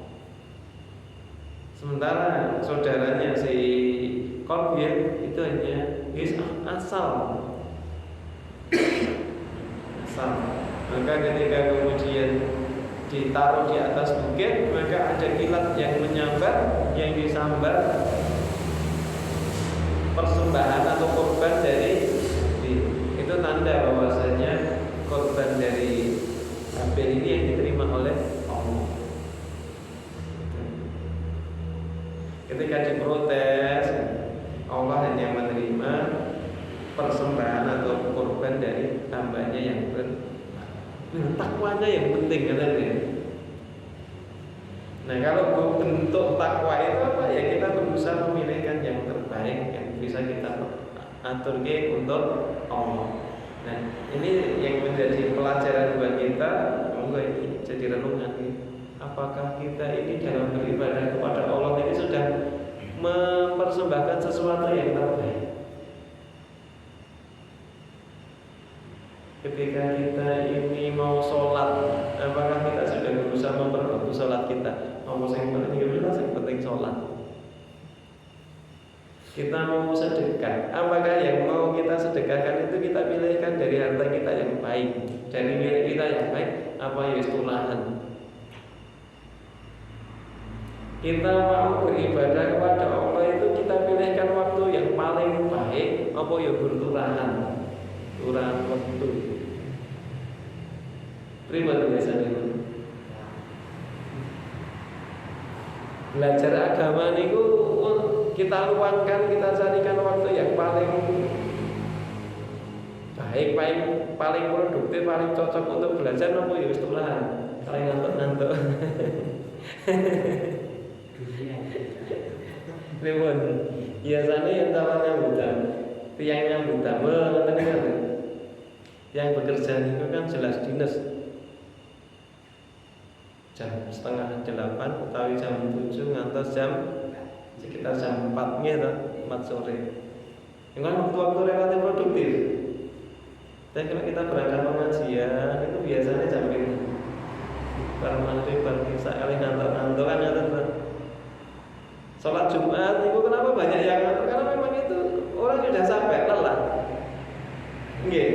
Sementara saudaranya si Qabil itu hanya asal. Maka ketika kemudian ditaruh di atas bukit, maka ada kilat yang menyambar, yang disambar persembahan atau korban dari itu tanda bahwasanya korban dari Habil ini yang diterima oleh Allah. Ketika diprotes, Allah hanya menerima persembahan atau korban dari hambanya yang takwanya yang penting katanya. Nah kalau bentuk takwa itu apa ya, kita berusaha memilihkan yang terbaik yang bisa kita atur untuk Allah. Nah ini yang menjadi pelajaran buat kita. Monggo ini jadi renungan nih. Apakah kita ini dalam beribadah kepada Allah ini sudah mempersembahkan sesuatu yang terbaik? Ketika kita ini mau sholat, apakah kita sudah berusaha memperbaiki sholat kita? Mau yang penting sholat. Kita mau sedekah, apakah yang mau kita sedekahkan itu kita pilihkan dari harta kita yang baik, dari milik kita yang baik, apa ya istulahan? Kita mau beribadah kepada Allah itu kita pilihkan waktu yang paling baik, apa ya berturahan, turahan waktu. Terima biasanya. Belajar agama niku kita luangkan, kita carikan waktu yang paling baik, paling produktif, paling cocok untuk belajar nopo ya wis tulahan. Paling ngantuk-ngantuk. Ribun. Biasanya yang tawarnya buta, tiangnya buta, yang bekerja itu kan jelas dinas. jam setengah 8 utawi jam 7 ngantos jam sekitar jam 4 gitu, 4 sore. Ini kan waktu-waktu relatif produktif. Dan kalau kita berangkat pengajian itu biasanya jam 5. Bar maghrib, bar isya, kali ngantor-ngantor kan ya. Sholat Jumat itu kenapa banyak yang ngantor? Karena memang itu orang sudah sampai lelah. Nggih.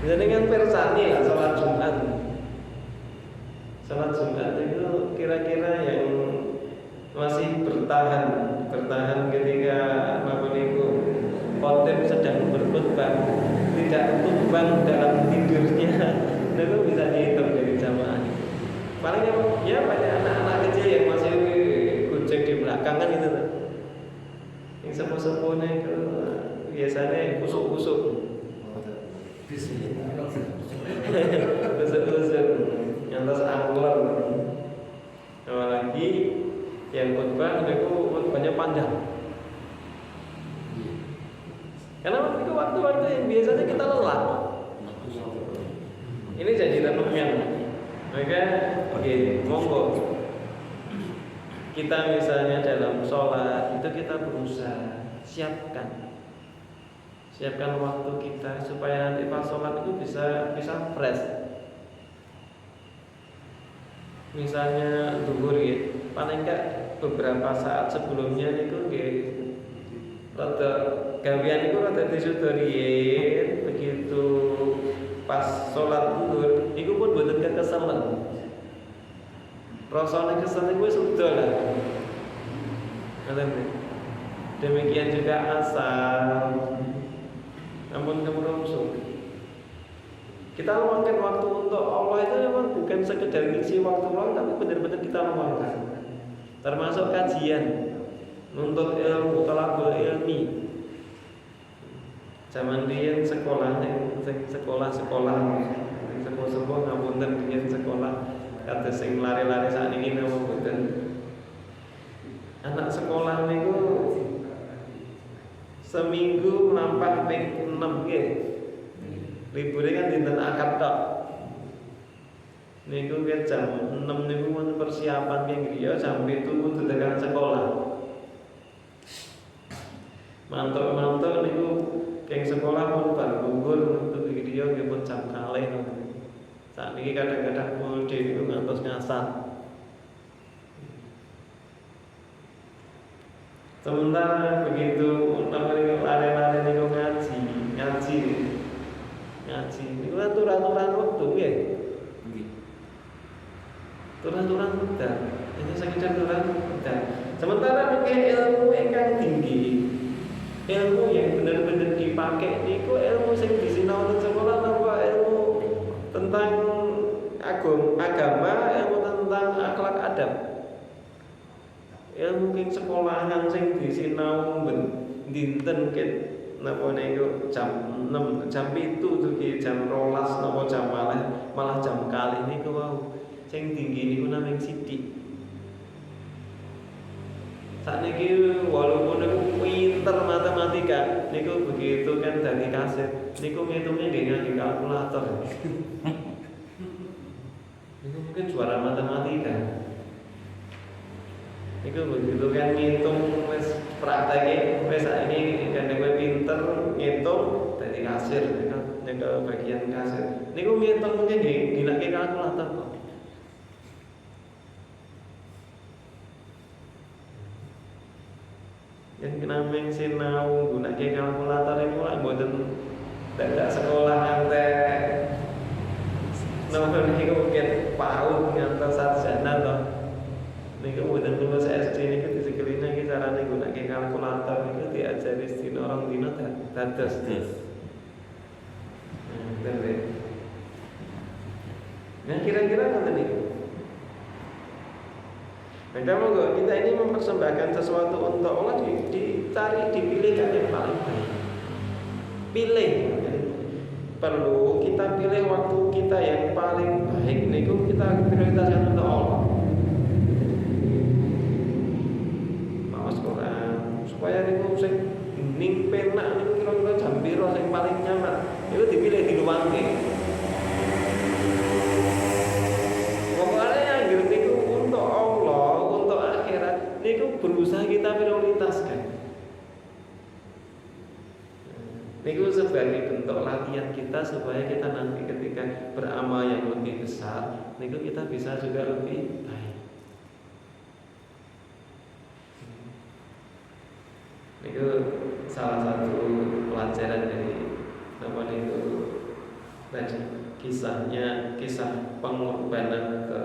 Jadi kan persani lah sholat Jumat. Sholat Jumat itu kira-kira yang masih bertahan ketika khotib sedang berkhutbah, tidak tumbang dalam tidurnya, itu bisa dihitung dari jamaah. Paling ya banyak anak-anak kecil yang masih gojek di belakang kan itu. Yang sepuh-sepuhnya itu biasanya kusuk-kusuk. Kusuk-kusuk, nyantos angler. Apalagi yang khutbah itu khutbahnya panjang. Karena itu waktu-waktu yang biasanya kita lelah. Ini jadi renungan. Maka oke, monggo. Kita misalnya dalam sholat itu kita berusaha siapkan waktu kita supaya nanti pas sholat itu bisa fresh. Misalnya zuhur ya, paling enggak beberapa saat sebelumnya itu rada gawean itu rada disudori begitu pas sholat zuhur itu pun boten kekeselan. Rasane kesel iku wis udah lah. Demikian juga asar. Namun kemerungsung. Kita luangkan waktu untuk Allah itu memang bukan sekedar ngisi waktu luang, tapi benar-benar kita luangkan. Termasuk kajian, nuntut ilmu, talabul ilmi. Zaman riyen sekolah sekolah ngapunten riyen sekolah kata sing lari-lari saat ini nama boten. Anak sekolah niku seminggu mlampah ping 6 nggih. Libure kan dinten Akad tok. Niku ke jam 6 niku mun persiapan nggih griya jam 7 kudu tekan sekolah. Mantuk-mantuk niku keng sekolah pun bar gugur untuk griya nggih pun jam kalih. Saat ini kadang-kadang mulde niku ngantos ngasar. Sementara begitu namanya lari-lari niku ngaji niku aturan waktu nggih. Aturan udah. Ini sekedar aturan udah. Sementara mungkin ilmu ingkang tinggi, ilmu yang benar-benar dipakai niku ilmu sing disinau nang sekolah napa ilmu tentang agama, ilmu tentang akhlak adab. Ilmu king sekolahan sing disinau dinten ket napa niku jam 6, jam 7 tuh jam 12 napa jam malah jam kali niku wau. Sing tinggi niku namung sithik. Sakniki walaupun niku pinter matematika, niku begitu kan dari kaset, niku ngitungnya nggih nganggo kalkulator. Niku mungkin suara matematika. Niku begitu kan ngitung wis prakteke wis saiki kan kowe pinter ngitung dadi kasir niku bagian kasir. Niku ngitung mungkin nggih ginake kalkulator kok. Yang nameng sinau gunake kalkulator iku lak mboten dadak sekolah ngantek nomor niku mungkin PAUD ngantos sarjana to. Niku mboten lulus SD niku disekeline iki carane gunake kalkulator niku diajari sedina rong dina dados. Nah, kira-kira ngoten niku. Maka monggo kita ini mempersembahkan sesuatu untuk Allah dicari dipilih yang paling baik. Pilih. Perlu kita pilih waktu kita yang paling baik niku kita prioritaskan untuk Allah. Maos Quran supaya niku sing ning penak niku kira-kira jam pira sing paling nyaman. Itu dipilih diluangke. Pokoknya kita supaya kita nanti ketika beramal yang lebih besar, niku kita bisa juga lebih baik. Niku salah satu pelajaran dari apa niku tadi kisah pengorbanan ke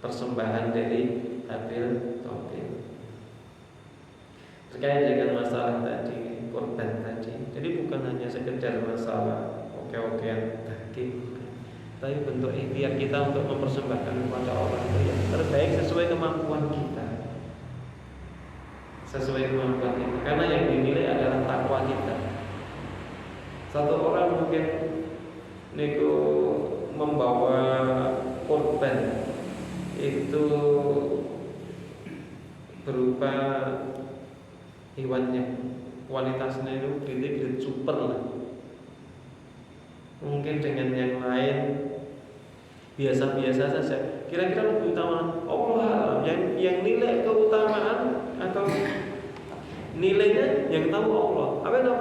persembahan dari Habil Qabil terkait dengan masalah tadi, korban tadi. Jadi bukan hanya sekedar masalah oke-okean daging, tapi bentuk ikhtiar kita untuk mempersembahkan kepada Allah itu yang terbaik sesuai kemampuan kita. Sesuai kemampuan kita. Karena yang dinilai adalah takwa kita. Satu orang mungkin niku membawa korban itu berupa hewan yang kualitasnya itu grade super lah. Mungkin dengan yang lain biasa-biasa saja. Kira-kira lebih utama Allah yang nilai keutamaan atau nilainya yang tahu Allah. Apa itu?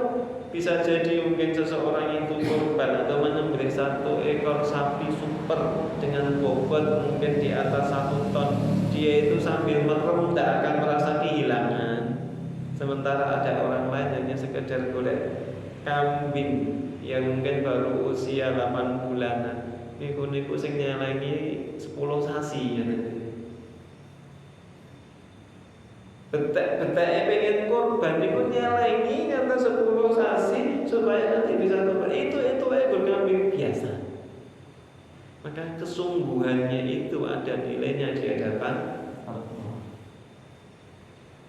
Bisa jadi mungkin seseorang itu korban atau menyembelih 1 ekor sapi super dengan bobot mungkin di atas 1 ton. Dia itu sambil merem tidak akan merasa kehilangan. Sementara ada orang lain hanya sekedar golek kambing yang mungkin baru usia 8 bulanan. Niku sing nyelengi 10 sasi ya. Betek pengen korban niku nyelengi kata 10 sasi supaya nanti bisa korban. Itu ekor kambing biasa. Maka kesungguhannya itu ada nilainya di hadapan Allah.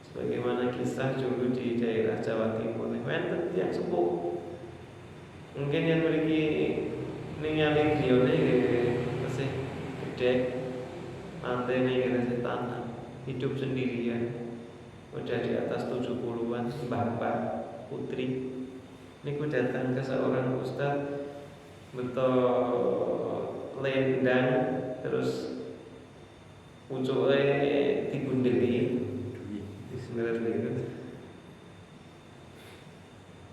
Sebagaimana kisah dulu di daerah Jawa Timur, wonten yang sepuh. Mungkin yang memiliki ningali grione masih gede, mantene nggih tanah, hidup sendirian. Udah di atas 70-an, bapak, putri. Niku datang ke seorang ustaz betul lendang terus pucuke dibundeli. Bismillahirrahmanirrahim.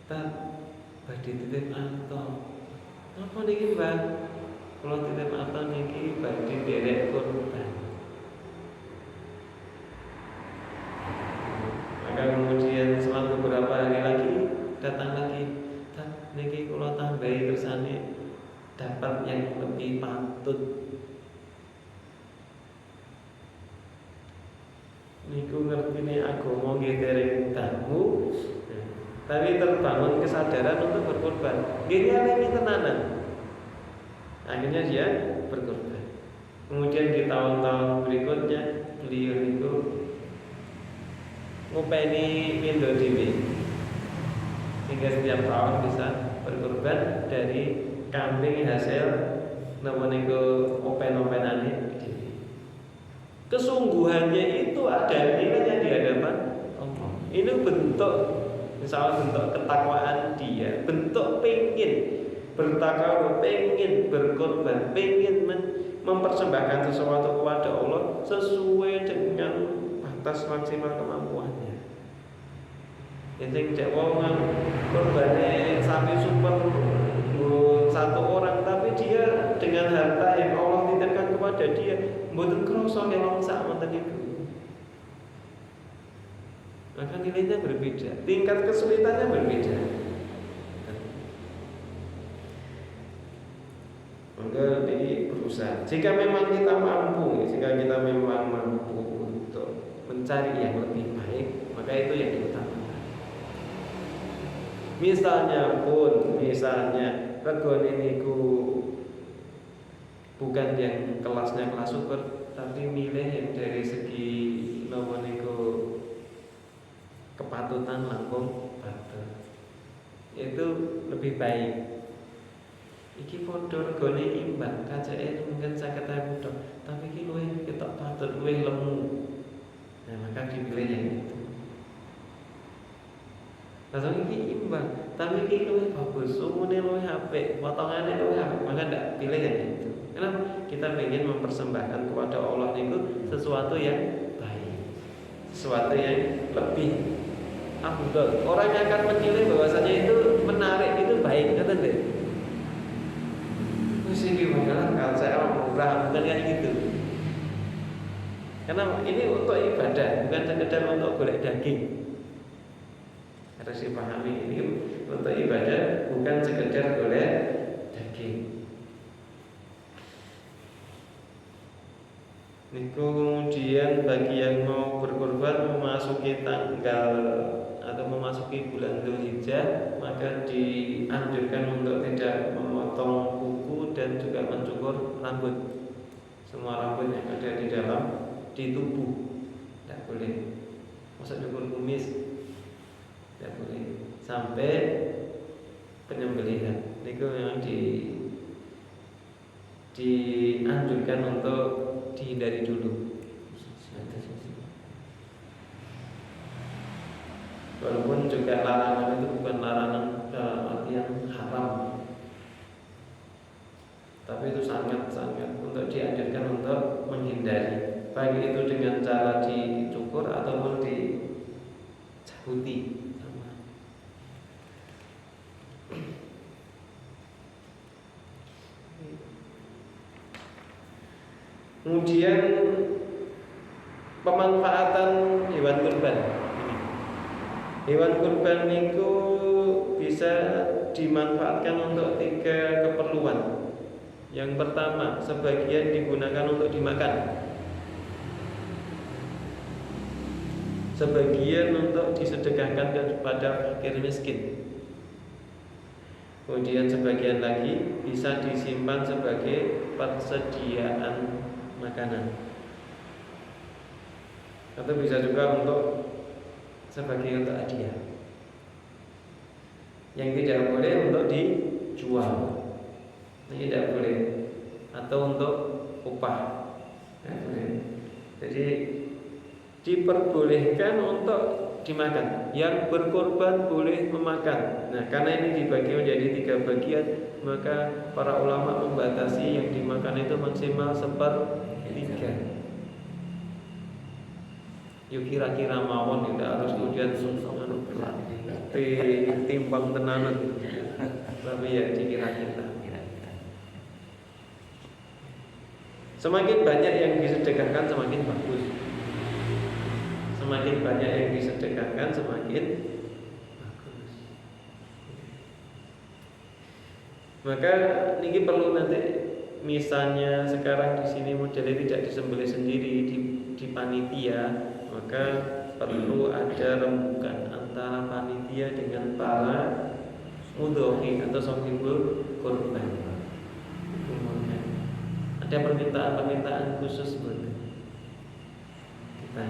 Tak badhe titip anto. Apa niki, Mbak? Kula titip anto niki badhe derek korban. Maka kemudian selang beberapa hari lagi datang lagi, tak niki kula tambahi kersane dapat yang lebih patut. Niku ngertine agama nggih dereng tamu, tapi terbangun kesadaran untuk berkorban. Nggih nyelengi tenanan. Akhirnya dia berkorban. Kemudian di tahun-tahun berikutnya beliau niku ngopeni mindo dhewe. Sehingga setiap tahun bisa berkorban dari kambing hasil napa niku open-openane dhewe. Kesungguhannya itu ada nilainya di hadapan Allah. Ini bentuk, misalnya bentuk ketakwaan dia, bentuk pengen bertakwa, pengen berkorban, pengen mempersembahkan sesuatu kepada Allah sesuai dengan batas maksimal kemampuannya. Yang cek wong korbane sapi super 1 orang, tapi dia dengan harta yang Allah titipkan kepada dia mboten krasa nelongsak wonten niku. Maka nilainya berbeda, tingkat kesulitannya berbeda. Maka ini berusaha. Jika memang kita mampu untuk mencari yang lebih baik, maka itu yang diutamakan. Misalnya regone niku bukan yang kelasnya kelas super, tapi milih yang dari segi napa niku kepatutan langkung patut. Itu lebih baik. Iki padha regane imbang, kacake mungkin 50.000 tok, tapi iki luwih ketok patut, luwih lemu. Nah, maka dipilih yang itu. Langsung iki imbang, tapi iki luwih bagus, umune luwih apik, potongane luwih apik, maka ndak pilih yang itu. Kenapa? Kita ingin mempersembahkan kepada Allah itu sesuatu yang baik, sesuatu yang lebih afdal. Orang yang akan menilai bahwasanya itu menarik, itu baik, kata deh. Di sini masalah kalau saya murah bukan kayak gitu. Karena ini untuk ibadah, bukan sekedar untuk golek daging. Harus dipahami ini untuk ibadah, bukan sekedar golek daging. Niku kemudian bagi yang mau berkorban memasuki tanggal atau memasuki bulan Dzulhijjah, maka dianjurkan untuk tidak memotong kuku dan juga mencukur rambut. Semua rambut yang ada di dalam di tubuh tidak boleh. Masa cukur kumis tidak boleh sampai penyembelihan. Niku memang dianjurkan untuk dihindari dulu. Walaupun juga larangan itu bukan larangan dalam artian haram, tapi itu sangat-sangat untuk dianjurkan untuk menghindari, baik itu dengan cara dicukur ataupun dicabuti. Kemudian pemanfaatan hewan kurban. Hewan kurban itu bisa dimanfaatkan untuk 3 keperluan. Yang pertama, sebagian digunakan untuk dimakan, sebagian untuk disedekahkan kepada fakir miskin, kemudian sebagian lagi bisa disimpan sebagai persediaan makanan, atau bisa juga untuk sebagai untuk hadiah. Yang tidak boleh untuk dijual, ini tidak boleh, atau untuk upah, tidak boleh. Jadi diperbolehkan untuk dimakan. Yang berkorban boleh memakan. Nah, karena ini dibagi menjadi 3 bagian, maka para ulama membatasi yang dimakan itu maksimal 1/3. Yuk kira-kira mawon tidak harus kemudian timbang tenanan, tapi ya dikira-kira. Semakin banyak yang disedekahkan semakin bagus. Semakin banyak yang disedekahkan semakin bagus. Maka ini perlu nanti, misalnya sekarang di sini modelnya tidak disembelih sendiri di panitia, maka perlu ada rembukan antara panitia dengan para mudhohi atau sohibul korban. Ada permintaan khusus buat kita.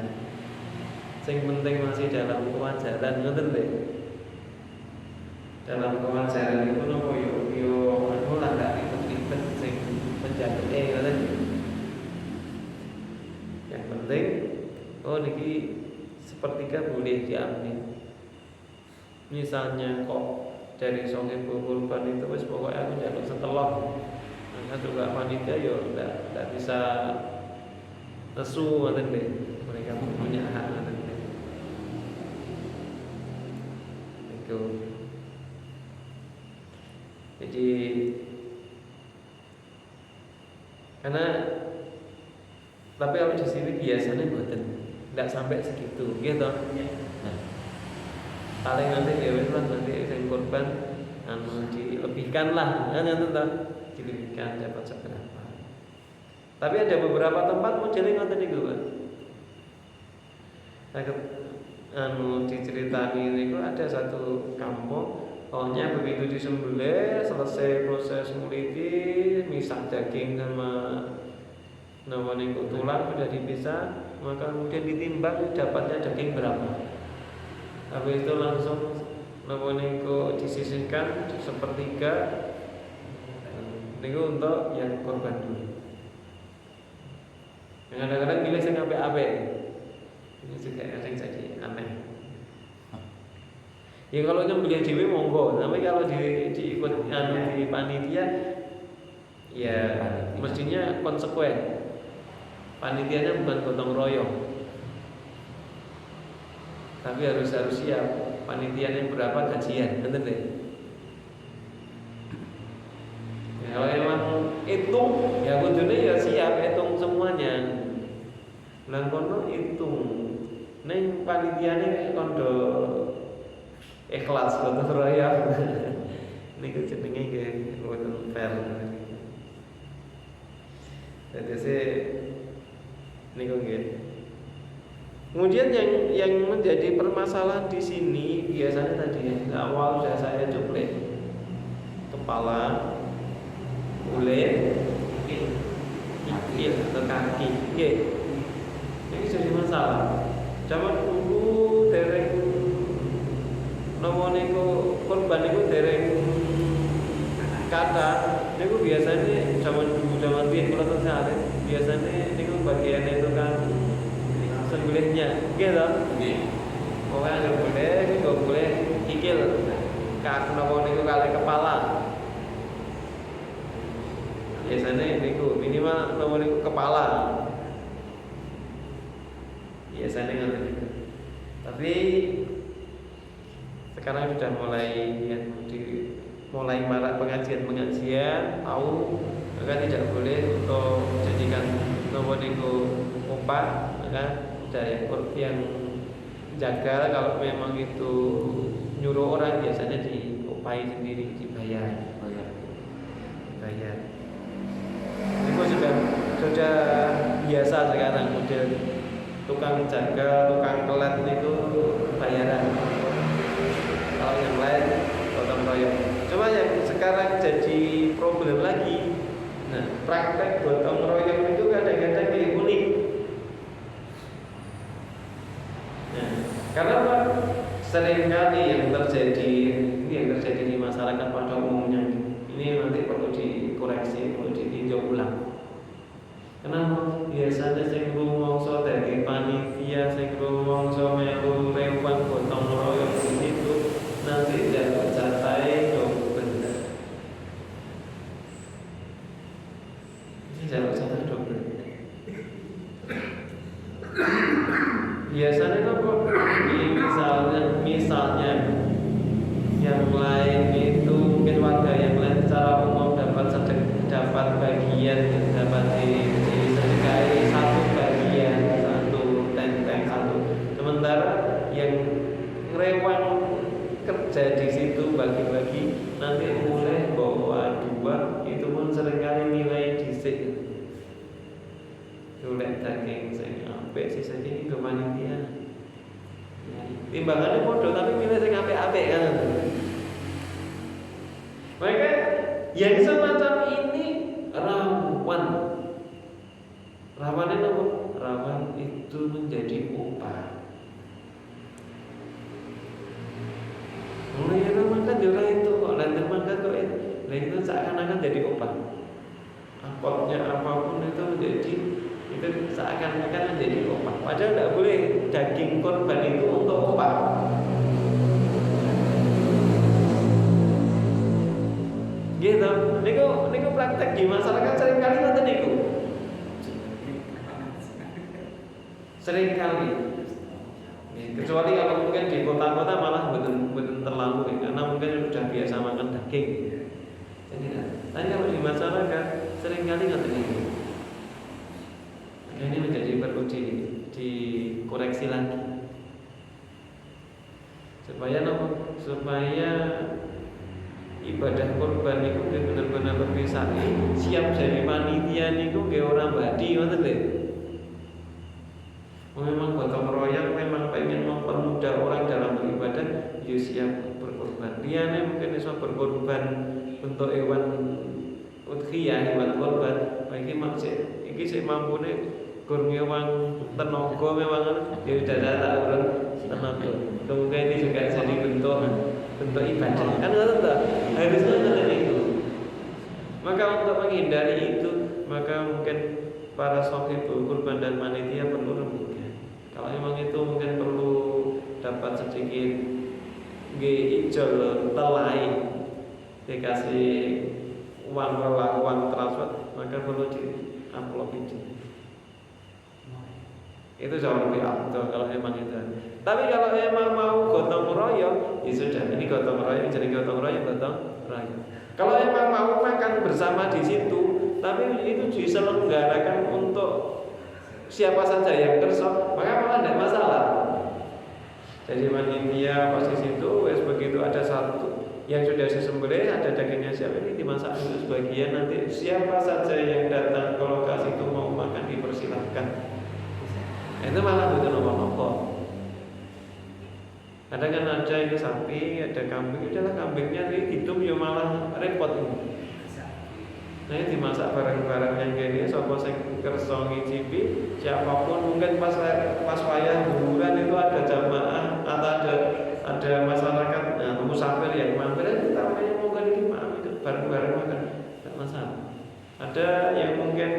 Yang penting masih dalam kewajaran, ngoten lho. Dalam kewajaran itu nopo yo anu lah gak ribet-ribet sing penjagete ngoten. Yang penting niki 1/3 boleh diambil. Misalnya kok dari sohibul korban itu wis pokoknya aku njaluk setelah, maka juga panitia yo ndak bisa nesu ngoten lho. Mereka punya hak ngoten lho. Itu. Jadi karena tapi kalau di sini biasanya mboten, ndak sampai segitu, gitu. Nah, paling nanti ya wis nanti sing korban dilebihkan lah, kan ngoten ta, dilebihkan dapat seberapa. Tapi ada beberapa tempat modelnya ngoten niku, Pak. Diceritani niku ada satu kampung, pokoknya begitu disembelih, selesai proses nguliti, misah daging sama tulang sudah dipisah, maka kemudian ditimbang dapatnya daging berapa. Habis itu langsung disisihkan 1/3 niku untuk yang korban dulu. Kadang-kadang milih sing apik-apik. Ini juga kadang jadi aneh. Ya kalau nyembelih dhewe monggo, tapi kalau diikut di panitia ya mestinya konsekuen. Panitianya bukan gotong royong, tapi harus siap. Panitianya berapa gajian, bener deh. Ya, kalau emang hitung, ya kudune ya siap hitung semuanya. Lah kono hitung. Ning panitiane kondo ikhlas gotong royong. Niku jenenge nggih mboten fair. Jadi niku nggih. Kemudian yang menjadi permasalahan di sini biasanya tadi awal sudah saya cuplik kepala, kulit, kikil atau kaki, nggih. Ini jadi masalah. Zaman dulu dereng nomo niku korban niku dereng kata niku biasanya zaman biyen kula terus biasanya niku bagian itu kan sembelihnya gitu. Pokoknya nggak boleh kikil kaki nopo niku kali kepala. Biasanya niku minimal nopo niku kepala. Biasanya nggak niku. Tapi sekarang sudah mulai marak pengajian tahu maka tidak boleh untuk jadikan nopo niku upah, maka yang jaga kalau memang itu nyuruh orang biasanya diupahi sendiri, dibayar. Itu sudah biasa sekarang model tukang jaga, tukang kelet itu bayaran. Kalau yang lain gotong royong. Cuma yang sekarang jadi problem lagi. Nah, praktek gotong royong itu kadang-kadang kayak unik. Nah, karena apa? Seringkali yang terjadi di masyarakat pada umumnya ini nanti perlu dikoreksi, perlu ditinjau ulang. Kenapa? Biasanya sing rumangsa dari panitia, sing rumangsa melu rewang gotong royong itu nanti dapat jatahe double. Ini dapat jatah double. Biasanya kok misalnya yang lain itu mungkin warga yang lain secara umum dapat bagian dapat disedekahi satu bagian, satu tenteng satu. Sementara yang rewang kerja di situ bagi-bagi nanti mulai bawa dua itu pun seringkali nilai disik. Golek daging sing apik sisa iki ke panitia. Timbangannya podo tapi milih sing apik-apik kan. Maka yang semacam ini rawannya apa? Rawan itu menjadi upah. Mulai makan juga itu kok, lantar makan kok itu seakan-akan jadi upah. Apotnya apapun itu seakan-akan menjadi upah. Padahal tidak boleh daging korban itu untuk upah. Gitu. Niku praktek di masyarakat seringkali ngoten niku. Seringkali. Kecuali kalau mungkin di kota-kota malah betul terlalu ya, karena mungkin sudah biasa makan daging. Jadi, tapi kalau di masyarakat seringkali ngoten niku. Ini menjadi perlu dikoreksi lagi supaya ibadah korban itu benar-benar lebih siap jadi panitia niku nggih ora badi ngoten lho. Memang gotong royong memang pengen mempermudah orang dalam beribadah, ya siap berkorban. Liyane mungkin iso berkorban untuk hewan udhiyah, hewan korban. Iki sik mampune gur ngewang tenaga memang ya dada urun tenaga. Kemudian ini juga jadi bentuk ibadah. Kan ngoten ta? Harusnya ngoten itu. Maka untuk menghindari itu, maka mungkin para sohibul kurban dan panitia perlu rembukan. Kalau memang itu mungkin perlu dapat sedikit ijol telai dikasih uang transfer, maka perlu di amplop itu. Itu jauh lebih afdal kalau memang itu. Tapi kalau memang mau gotong royong, ya sudah. Ini gotong royong, jadi gotong royong. Kalau memang mau makan bersama di situ, tapi itu diselenggarakan untuk siapa saja yang kerso, maka malah tidak masalah. Jadi panitia pas di situ, begitu ada satu yang sudah disembelih, ada dagingnya siapa ini dimasak dulu sebagian, nanti siapa saja yang datang ke lokasi itu mau makan dipersilahkan. Itu malah bukan nopo-nopo. Kadang kan ada ini sapi, ada kambing, udahlah kambingnya dihitung ya malah repot ini. Nah, dimasak bareng-bareng yang gini, sapa sing kersa ngicipi, siapapun mungkin pas wayah hiburan itu ada jamaah atau ada masyarakat musafir yang mampir itu namanya mungkin ini bareng-bareng makan, tidak masalah. Ada yang mungkin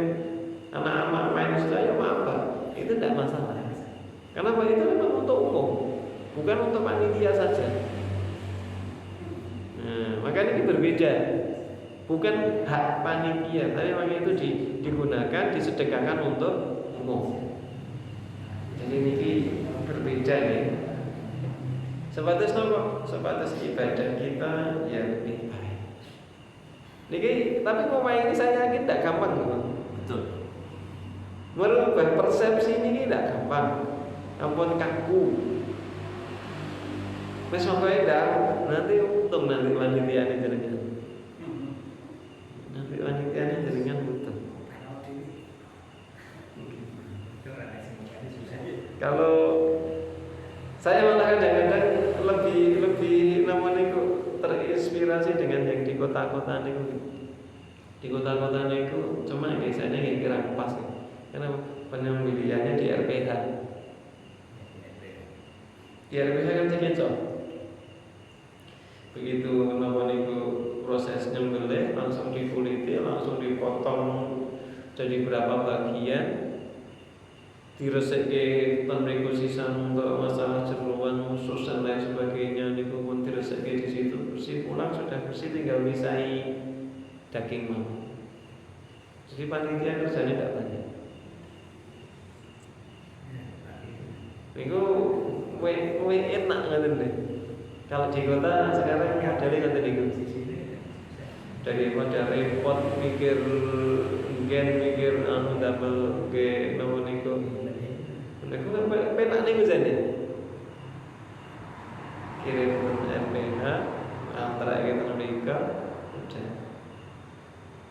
anak-anak main sudah ya apa, itu tidak masalah. Kenapa? Itu memang untuk umum, bukan untuk panitia saja. Nah, makanya ini berbeda. Bukan hak panitia, tapi makanya itu digunakan, disedekahkan untuk umum. Jadi ini berbeda nih. Sebatas nopo, sebatas ibadah kita yang lebih baik. Niki, tapi mau ini saya yakin tidak gampang, teman. Betul. Merubah persepsi ini tidak gampang. Ampun kaku. Wes dah, nanti untung nanti panitia ini jenengan. Nanti wanitanya jaringan betul. Kalau saya malah kadang-kadang lebih namanya terinspirasi dengan yang di kota-kota itu. Di kota-kota itu cuma biasanya yang kira pas, karena penyembelihannya di RPH. Di RPH kan sekecok. Begitu namanya proses nyembelih langsung dikuliti, langsung dipotong jadi berapa bagian, direseki tanpa sisan untuk masalah jeruan usus dan lain sebagainya. Niku pun direseki di situ, bersih pulang sudah bersih, tinggal misai daging mau. Jadi panitia kerjanya tidak banyak. Niku enak nggak deh. Kalau di kota sekarang modelnya nggak tadi daripada repot mikir double ke nomor niku. Niku kan penak niku jane. Kirim RPH antara kita mereka udah.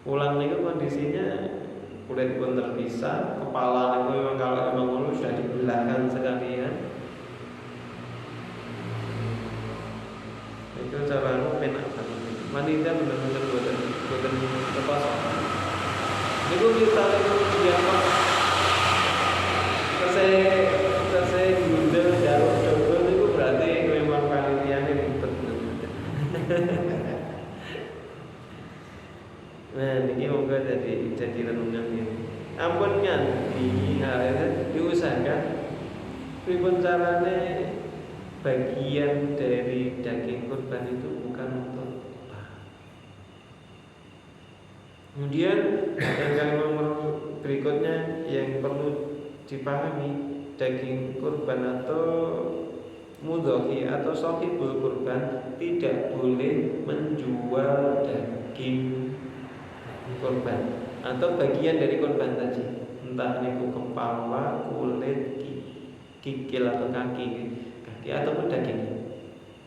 Pulang niku kondisinya kulit pun terpisah, kepala niku memang kalau memang sudah dibelahkan sekalian. Itu cara penak banget. Wanita benar-benar buatan lepas. Niku kita itu siapa? Saya gundel jalur double niku berarti memang panitiane ribet. Nah, ini moga jadi renungan ini. Ampun nganti diusahakan pripun carane bagian dari daging kurban itu bukan untuk apa. Kemudian yang nomor berikutnya yang perlu dipahami, daging kurban atau mudhohi atau shahibul kurban tidak boleh menjual daging kurban atau bagian dari kurban tadi, entah itu kepala, kulit, kikil atau kaki ataupun dagingnya,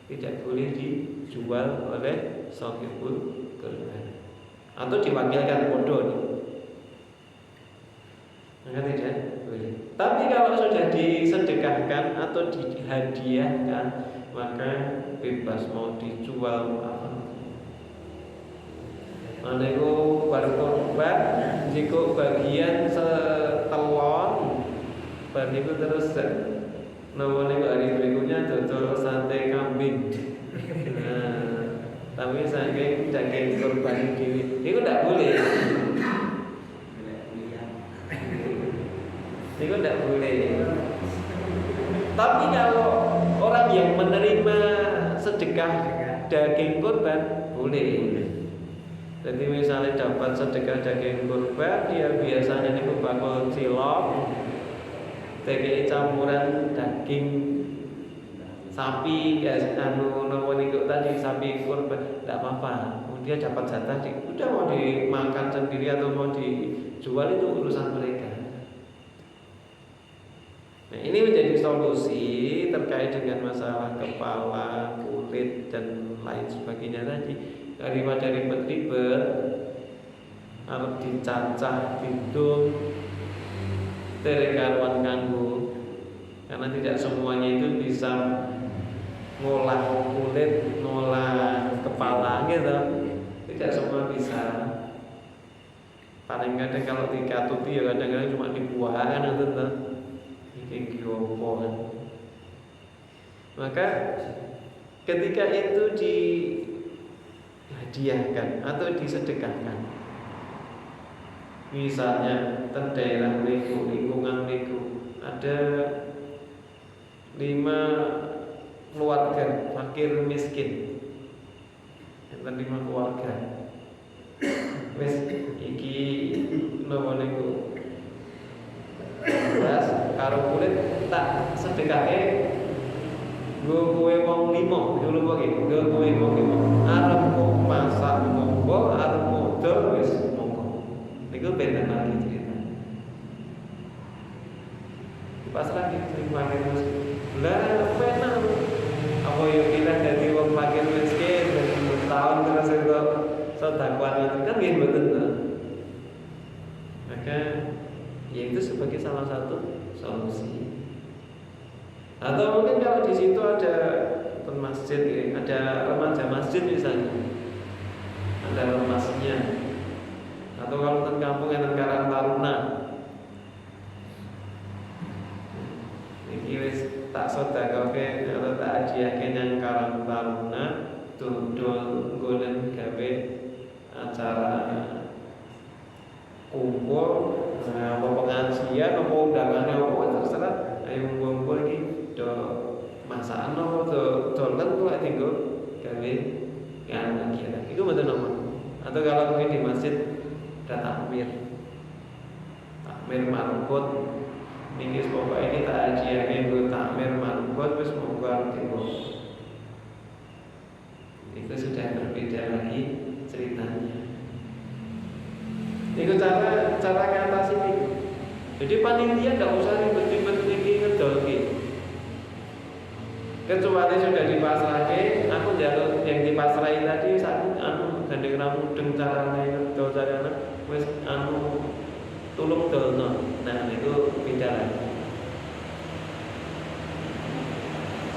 tidak boleh dijual oleh shahibul kurban atau diwakilkan bodoh nih. Maka tidak boleh. Tapi kalau sudah disedekahkan atau dihadiahkan, maka bebas mau dijual apa. Maneko baru kurban, jika bagian setelon, bariku terus namanya hari berikutnya dodol sate kambing. Nah, tapi saking daging kurban ini, itu tidak boleh. Itu tidak boleh. Tapi kalau orang yang menerima sedekah daging kurban boleh. Jadi misalnya dapat sedekah daging kurban, dia biasanya ini bakul cilok, TKI campuran daging sapi, nopo niku tadi sapi kurban, tidak apa-apa, dia dapat jatah, udah mau dimakan sendiri atau mau dijual itu urusan mereka. Nah, ini menjadi solusi terkait dengan masalah kepala, kulit dan lain sebagainya tadi. Daripada ribet-ribet, harus dicacah, didung, terekaruan kanggo. Karena tidak semuanya itu bisa ngolah kulit, ngolah kepala gitu. Tidak semua bisa. Paling kadang kalau dikatuti ya kadang-kadang cuma dibuahan atau enggak. Iki giopo. Maka ketika itu dihadiahkan atau disedekahkan, misalnya di daerah Mriku, lingkungan Mriku ada 5 keluarga fakir miskin, enten 5 keluarga. Wis iki napa niku beras karo kulit tak sedekahe nggo kowe wong 5 dulu kok iki nggo kowe wong 5 arep masak monggo arep modal wis monggo niku benten lagi cerita pas lagi sing fakir miskin lah penak apa yo kita dadi wong fakir miskin tahun terus itu sedekah itu kan nggih mboten to. Maka ya itu sebagai salah satu solusi. Atau mungkin kalau di situ ada masjid, ada remaja masjid misalnya, ada remasnya. Atau kalau di kampung ada Karang Taruna, iki wis tak sedekahke atau tak hadiahke nang Karang Taruna, dodol golek gawe acara kumpul, apa pengajian, apa undangannya apa terserah. Ayo kumpul iki do masakan apa dolen kok tinggal gawe yang kegiatan. Iku mboten nomor. Atau kalau mungkin di masjid ada takmir marbot niki pokoke iki tak hadiahke nggo takmir marbot wis monggo arep timbul. Itu sudah berbeda lagi ceritanya. Itu cara ngatasi ini. Jadi panitia tidak usah ribet-ribet ini ngedolki. Kecuali sudah dipasrahi, aku jalur yang dipasrahi tadi satu gandeng ramudeng carane ngedol carane wis tulung dolno. Nah, itu beda lagi.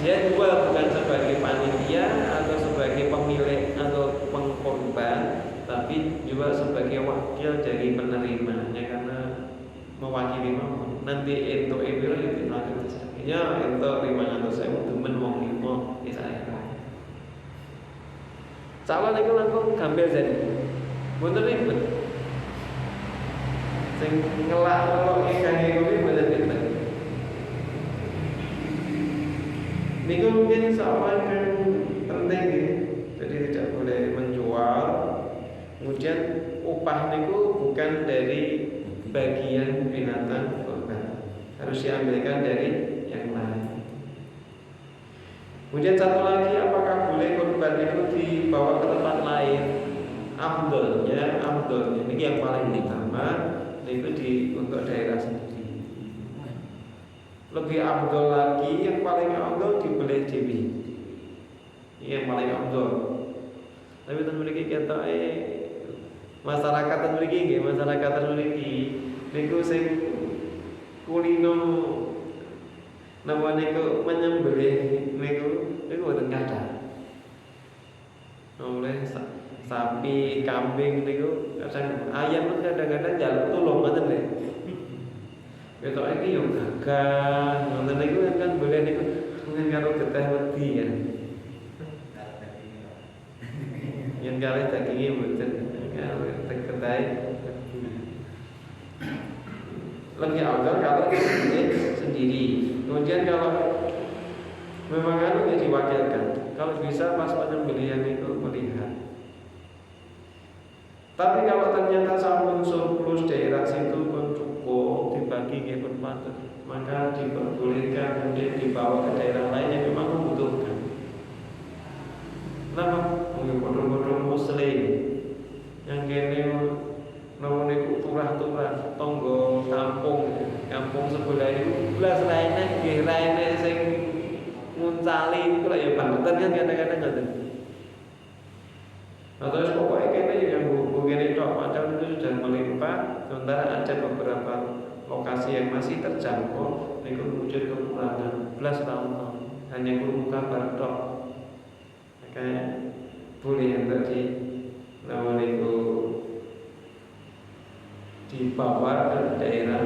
Dia jual bukan sebagai panitia atau sebagai pemilik atau pengkorban, tapi juga sebagai wakil dari penerimanya karena mewakili mampu. Nanti itu ebiro itu nanti ya itu 500.000 demen wong 5 di saya. Calon itu langsung gambil jadi, bener ribet. Sing ngelak ikan ini bener ribet. Niku mungkin soal yang penting ya. Jadi tidak boleh menjual. Kemudian upah niku bukan dari bagian binatang korban, harus diambilkan dari yang lain. Kemudian satu lagi, apakah boleh korban itu dibawa ke tempat lain? Afdolnya ini yang paling utama itu untuk daerah sendiri. Lebih afdol lagi, yang paling afdol dibeli dewi. Ini yang paling afdol. Tapi tentu memiliki kata masyarakat memiliki niku sing kulino namanya niku menyembelih niku mboten kathah. Oleh sapi, kambing niku kadang ayam pun kadang-kadang njaluk tulung ngoten lho. Ketok iki yo gagah, ngoten niku kan boleh niku mungkin karo getih wedi ya. Yen kali daginge mboten karo getih lebih awal kalau sendiri. Kemudian kalau memang ya diwakilkan, kalau bisa pas penyembelihan itu melihat. Tapi kalau ternyata sampun surplus daerah situ pun cukup dibagi ke berpatut, maka diperbolehkan kemudian dibawa ke daerah lain yang memang membutuhkan. Kenapa? Mungkin bodong-bodong muslim blas raine nggih raine sing nguncali niku lho ya bangetan kan kadang-kadang ngoten. Terus pokoknya kayaknya yang begini tok padahal itu sudah melimpah. Sementara ada beberapa lokasi yang masih terjangkau itu muncul kekurangan belas tahun hanya kurung kabar tok. Makanya boleh yang tadi namanya itu dibawa ke daerah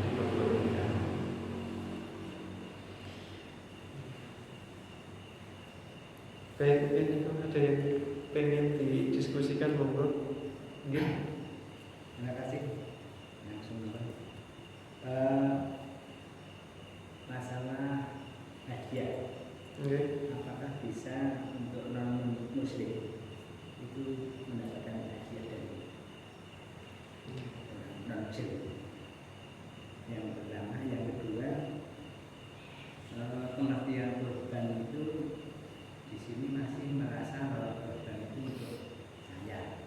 diperlukan. Baik, ini ada yang pengen didiskusikan monggo. Nggih. Terima kasih. Langsung masalah hadiah. Nggih. Apakah bisa untuk non muslim itu mendapatkan hadiah dari non muslim? Yang pertama, yang kedua, pengertian korban itu di sini masih merasa bahwa korban itu untuk saya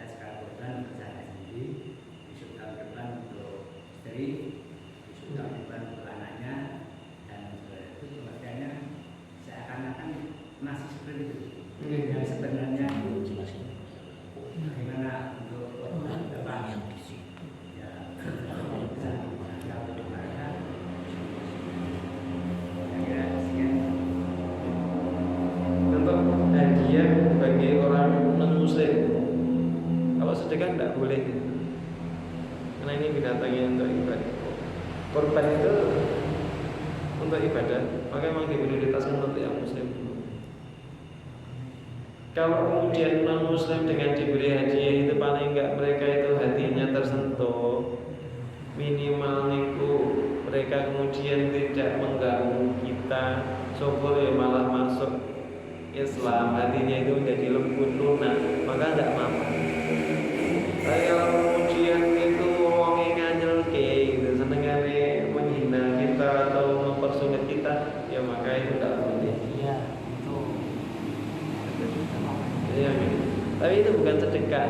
sekarang korban untuk saya sendiri, besok tahun depan untuk istri, besok tahun depan untuk anaknya, dan itu pengertiannya seakan-akan masih seperti itu. Yang sebenarnya bagaimana untuk korban depan ya hadiah bagi orang non muslim. Kalau sedekah tidak boleh, karena ini binatangnya untuk ibadah. Korban itu untuk ibadah, maka memang diprioritaskan untuk yang muslim. Kalau kemudian non muslim dengan diberi hadiah itu paling enggak mereka itu hatinya tersentuh, minimal niku mereka kemudian tidak mengganggu kita, syukur ya malah masuk Islam, hatinya itu menjadi lembut lunak, maka tidak apa-apa. Tapi kalau kemudian itu orang nganyel gitu, senengane menghina kita atau mempersulit kita, ya maka itu tidak boleh. Iya, itu. Ya, tapi itu bukan sedekah.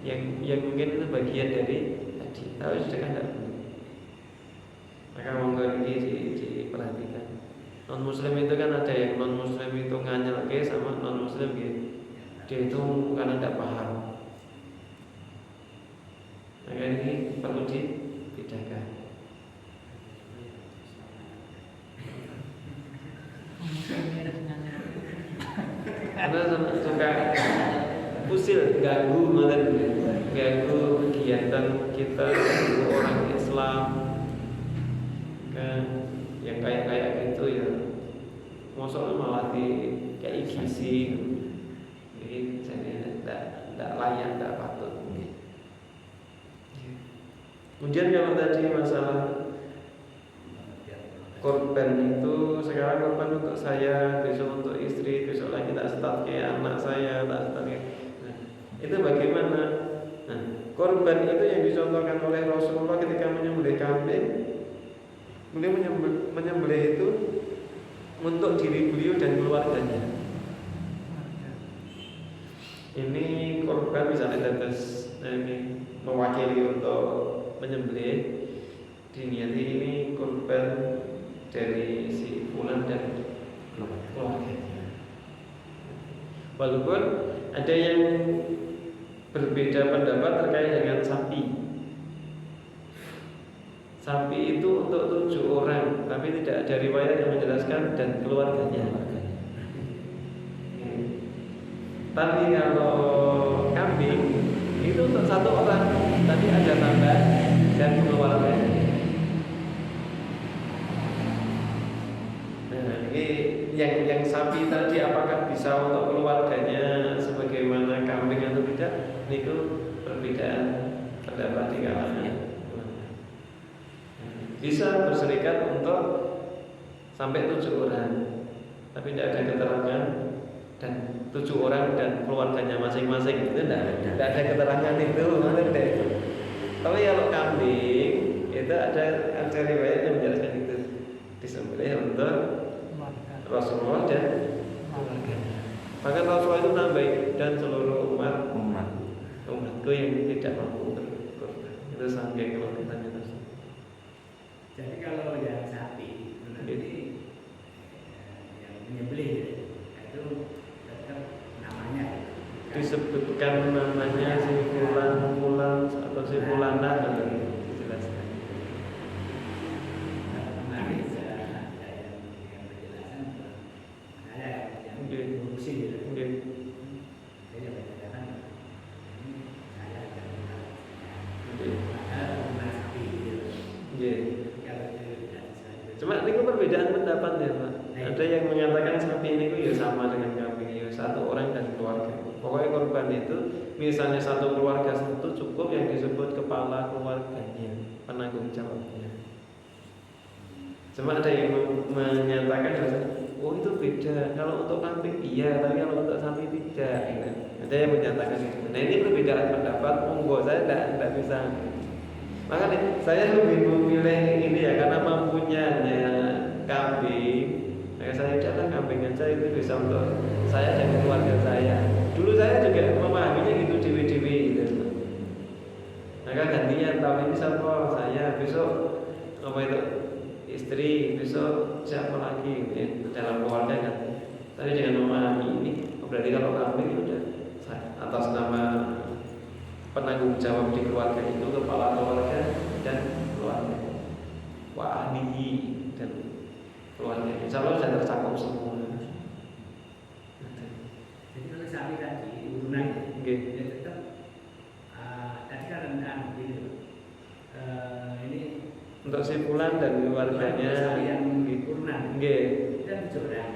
Yang mungkin itu bagian dari haji. Tapi sedekah tidak boleh. Maka monggo ini diperhatikan. Non muslim itu kan ada yang non muslim itu nganyel ke sama non muslim gitu. Dia itu karena tidak paham. Maka ini perlu dibedakan. Karena suka usil, ganggu kegiatan kita, ganggu orang Islam. Yang kayak gitu ya, maksudnya malah kayak gizi, jadi tidak layak, tidak patut. Kemudian kalau tadi masalah korban itu, sekarang korban untuk saya, besok untuk istri, besok lagi tak start kayak anak saya, tak start kayak. Nah, itu bagaimana? Nah, korban itu yang dicontohkan oleh Rasulullah ketika menyembelih kambing. Beliau menyembelih itu untuk diri beliau dan keluarganya. Ini korban misalnya ini mewakili untuk menyembelih, diniati ini korban dari si fulan dan keluarganya. Walaupun ada yang berbeda pendapat terkait dengan sapi. Sapi itu untuk 7 orang, tapi tidak ada riwayat yang menjelaskan dan keluarganya. Tapi kalau kambing itu untuk 1 orang, tapi ada tambah dan keluarganya. Nah, ini yang sapi tadi apakah bisa untuk keluarganya sebagaimana kambing atau tidak? Itu perbedaan pendapat di kalangan. Bisa berserikat untuk sampai 7 orang, tapi tidak ada keterangan dan 7 orang dan keluarganya masing-masing itu tidak ada keterangan itu. Tapi kalau kambing itu ada riwayat yang menjelaskan itu disembelih untuk Rasulullah dan keluarganya. Bahkan Rasulullah itu nambahin dan seluruh umatku yang tidak mampu berkorban. Itu saking keluarganya tersebut. Jadi kalau yang sapi itu nanti yang menyembelih itu tetap namanya disebutkan namanya si fulan atau si fulana gitu dijelaskan. Kemarin ada yang berjelasan ada yang produksi gitu. Saya menjelaskan ini saya dan ada sapi gitu. Cuma ini perbedaan pendapat ya Pak. Ada yang mengatakan sapi ini ya sama dengan kambing ya, satu orang dan keluarga. Pokoknya korban itu misalnya satu keluarga satu cukup yang disebut kepala keluarganya, penanggung jawabnya. Cuma ada yang menyatakan oh itu beda. Kalau untuk kambing iya, tapi kalau untuk sapi tidak. Ada yang menyatakan itu. Nah ini perbedaan pendapat. Monggo saya tidak bisa. Makanya saya lebih memilih ini ya karena mampunya kambing. Nah, saya adalah kambing aja itu bisa untuk saya dan keluarga saya. Dulu saya juga memahaminya gitu dewi-dewi gitu. Maka gantian tahun ini siapa saya, besok apa itu istri, besok siapa lagi gitu ya, dalam keluarga kan. Tapi dengan memahami ini berarti kalau kambing itu udah atas nama penanggung jawab di keluarga itu, kepala keluarga dan keluarga, wa ahlihi dan keluarga. Insya Allah sudah tercakup semua. Jadi kalau sapi tadi urunan ya tetap tadi kan rendah begini. Ini untuk si fulan dan keluarganya sapi yang urunan. Dan jodoh.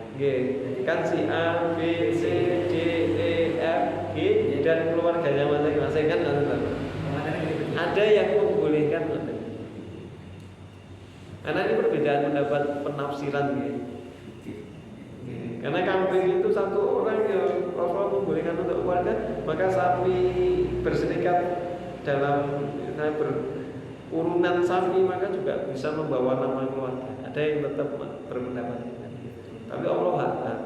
Kan si A, B, C, D, E, F, G dan keluarganya masing-masing kan ada yang membolehkan. Karena ini perbedaan pendapat penafsiran gitu. Karena kambing itu satu orang yang Rasulullah membolehkan untuk keluarga, maka sapi berserikat dalam berurunan sapi maka juga bisa membawa nama keluarga. Ada yang tetap berpendapat itu. Tapi Allah haram.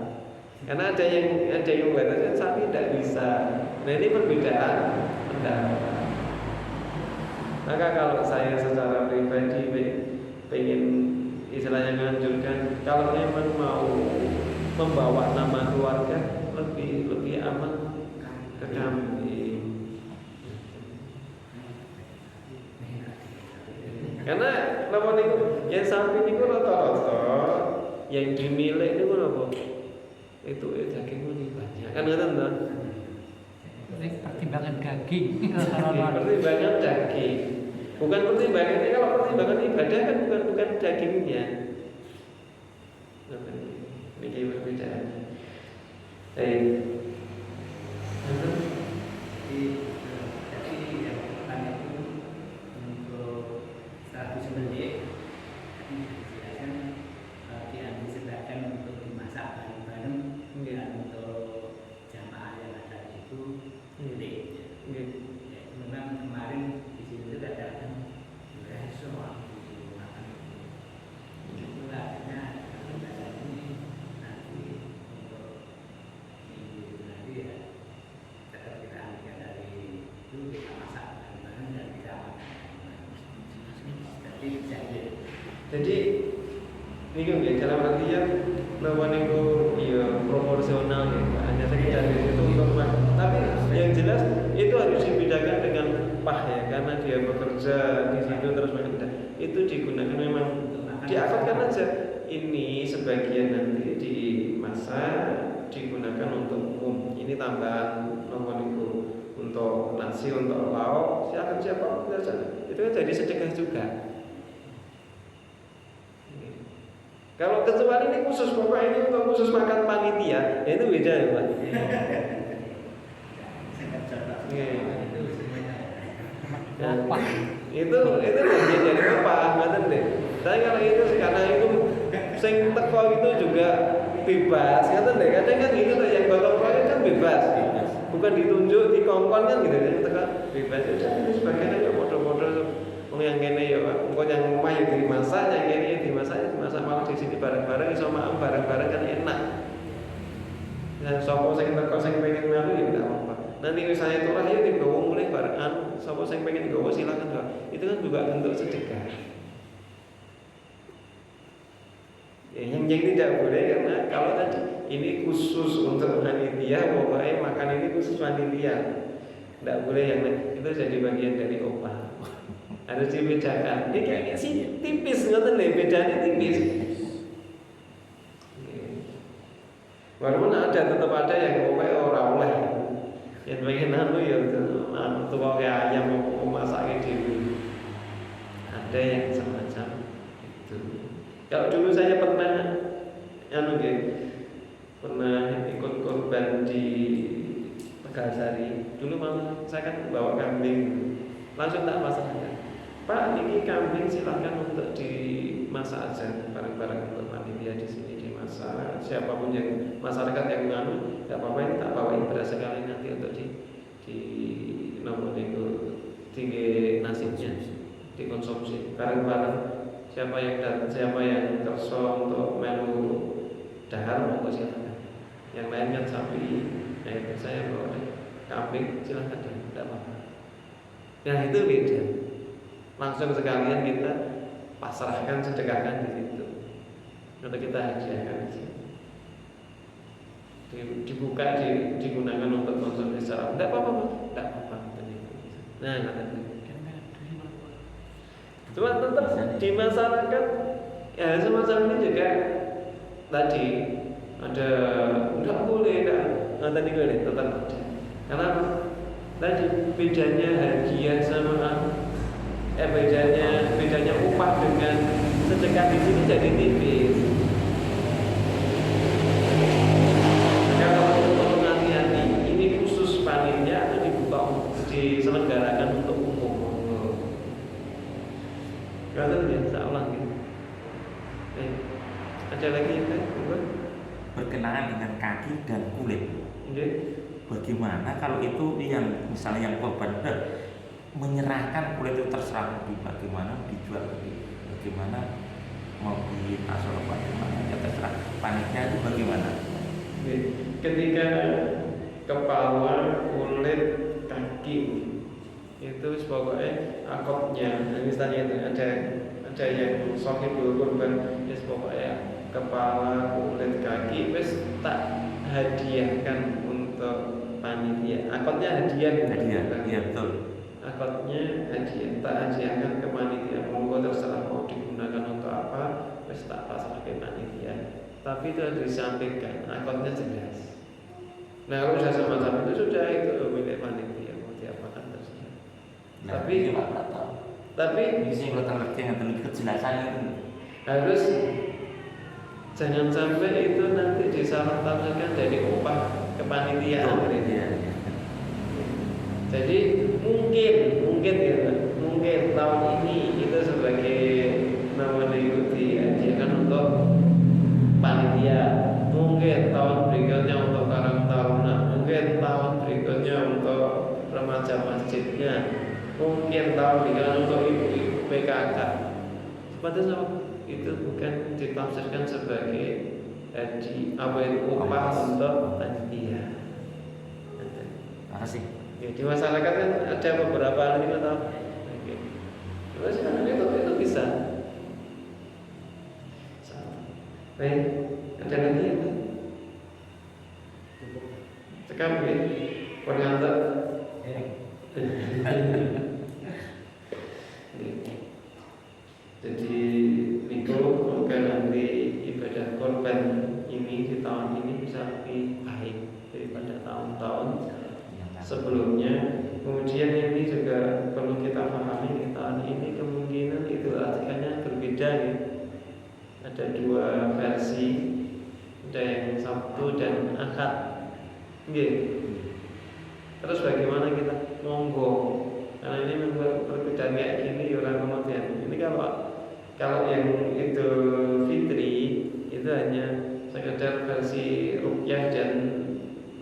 Karena ada yang mengatakan sapi tidak bisa. Nah ini perbedaan pendapat. Maka kalau saya secara pribadi pengen istilahnya menganjurkan kalau memang mau membawa nama keluarga lebih aman ke kambing. Karena lawan itu yang sapi itu rata-rata yang dimiliki itu apa? Itu daging lebih banyak. Kan ngerti enggak? Pertimbangan daging. Pertimbangan daging. Bukan pertimbangan ini, kalau pertimbangan ibadah kan bukan dagingnya. Ini perbedaan. Jadi yang pertama itu untuk strategi sembelih dijelaskan diantisipasikan untuk dimasak bareng-bareng dan untuk jamaah yang ada di situ memang kemarin di situ ada restoran di makan itu akhirnya ini nanti untuk minggu nanti ya tetap kita ambil dari itu kita masak bareng-bareng dan kita makan jadi ini kan ya dalam artian lawan itu ya proporsional ya, hanya sekedar itu untuk makan. Tapi yang jelas itu harus dibedakan dengan pah ya, karena dia bekerja di situ terus makan. Itu digunakan memang diakatkan aja. Ini sebagian nanti dimasak digunakan untuk umum. Ini tambahan lawan itu untuk nasi, untuk lauk. Siapa saja. Itu kan jadi sedekah juga. Kalau kecuali ini khusus pokoknya ini untuk khusus makan panitia, ya itu beda ya Pak. Itu bagian dari apa? Nggak deh. Tapi kalau itu karena itu sing teko itu juga bebas, nggak deh. Kadang kan gitu tuh yang gotong royong kan bebas, bukan ditunjuk di kongkon kan gitu kan, teko bebas. Jadi sebagian aja model-model. Yang kene ya Pak, engko yang rumah ya dimasak, yang kene ya dimasak malah di sini bareng-bareng iso makan bareng-bareng kan enak. Nah, sapa sing teko sing pengen melu ya enggak apa-apa. Nanti misalnya turah ya digawa mulai barengan, sapa sing pengen gawa silakan Pak. Itu kan juga bentuk sedekah. Yang tidak boleh karena kalau tadi ini khusus untuk panitia, pokoknya makan ini khusus panitia. Tidak boleh yang lain. Itu jadi bagian dari opah. Harus dibedakan. Ini kayak sih tipis, nggak tahu bedanya tipis. Walaupun ada tetap ada yang pokoknya orang oleh. Yang pengen anu ya tuh kayak ayam mau masaknya dulu. Ada yang semacam itu. Kalau dulu saya pernah pernah ikut korban di Tegalsari. Dulu malah saya kan bawa kambing, langsung tak pasrahkan. Pak, ini kambing silahkan untuk dimasak aja bareng-bareng untuk panitia di sini dimasak. Siapapun yang masyarakat yang nganu, nggak apa-apa ini tak bawain beras sekali nanti untuk di nomor itu tinggi nasibnya dikonsumsi bareng-bareng. Siapa yang kerso untuk melu dahar monggo silakan. Yang lain kan sapi, itu saya bawa kambing silakan deh, tidak apa-apa. Nah itu beda. Langsung sekalian kita pasrahkan, sedekahkan di situ. Atau kita hadiahkan di situ. Dibuka, digunakan untuk konsumsi secara tidak apa-apa, tidak apa-apa. Nah, cuma tetap di masyarakat ya semacam ini juga tadi ada tidak boleh tadi boleh tetap ada. Karena tadi bedanya hadiah sama bedanya upah dengan sedekah di sini jadi tipis. Kalau untuk hati-hati ini khusus panitia atau diselenggarakan untuk umum. Kalau ya saya ulang gitu. Ada lagi kan? Berkenaan dengan kaki dan kulit. Okay. Bagaimana kalau itu yang misalnya yang korban menyerahkan kulit itu terserah bagaimana dijual, bagaimana mau ditasol bagaimana ya terserah, panitia itu bagaimana? Ketika kepala, kulit, kaki itu pokoknya akobnya, misalnya itu ada yang sohibul kurban, ya pokoknya kepala, kulit, kaki, wes tak hadiahkan untuk panitia. Akobnya hadiah, iya betul. Akadnya hadiah, tak hadiahkan ke panitia. Monggo terserah mau digunakan untuk apa, wes tak pasrah ke panitia. Tapi itu harus disampaikan, akadnya jelas. Nah kalau sudah sama-sama itu sudah itu milik panitia, mau diapakan terserah. Nah, tapi ini kalau terlebih yang kejelasan itu harus jangan sampai itu nanti disalah-tafsirkan dari upah kepanitiaan. Jadi mungkin tahun ini itu sebagai namanya itu dihadiahkan untuk panitia, mungkin tahun berikutnya untuk karang taruna, mungkin tahun berikutnya untuk remaja masjidnya, mungkin tahun berikutnya untuk ibu-ibu PKK. Seperti itu bukan ditafsirkan sebagai upah untuk panitia. apa sih? Ya, di masyarakat kan ada beberapa hal itu tahu. Terus itu bisa. Baik, ada lagi ya? Sekarang ya, pengantar. Jadi Niko semoga nanti ibadah korban ini di tahun ini bisa lebih baik daripada tahun-tahun sebelumnya. Kemudian ini juga perlu kita pahami di tahun ini kemungkinan Idul Adha-nya berbeda ya. Ada dua versi, ada yang Sabtu dan Ahad. Terus bagaimana kita monggo? Karena ini memang perbedaan kayak gini orang kemudian. Ini kalau yang Idul Fitri itu hanya sekedar versi rukyah dan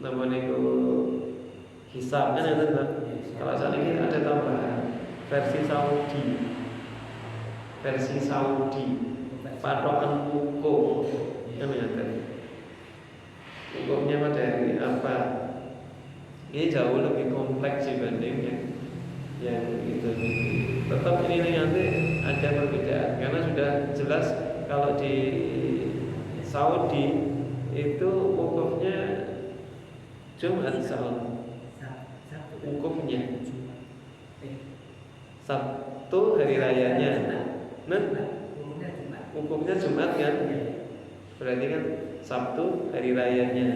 namanya itu hisab kan itu kan. Kalau saat ini ada tambahan versi Saudi patokan hukum kan ada hukumnya pada hari apa. Ini jauh lebih kompleks dibanding yang itu. Tetap ini nanti ada perbedaan karena sudah jelas kalau di Saudi itu wukufnya Jumat Saudi. Wukufnya Sabtu hari rayanya. Nah, wukufnya Jumat kan? Berarti kan Sabtu hari rayanya.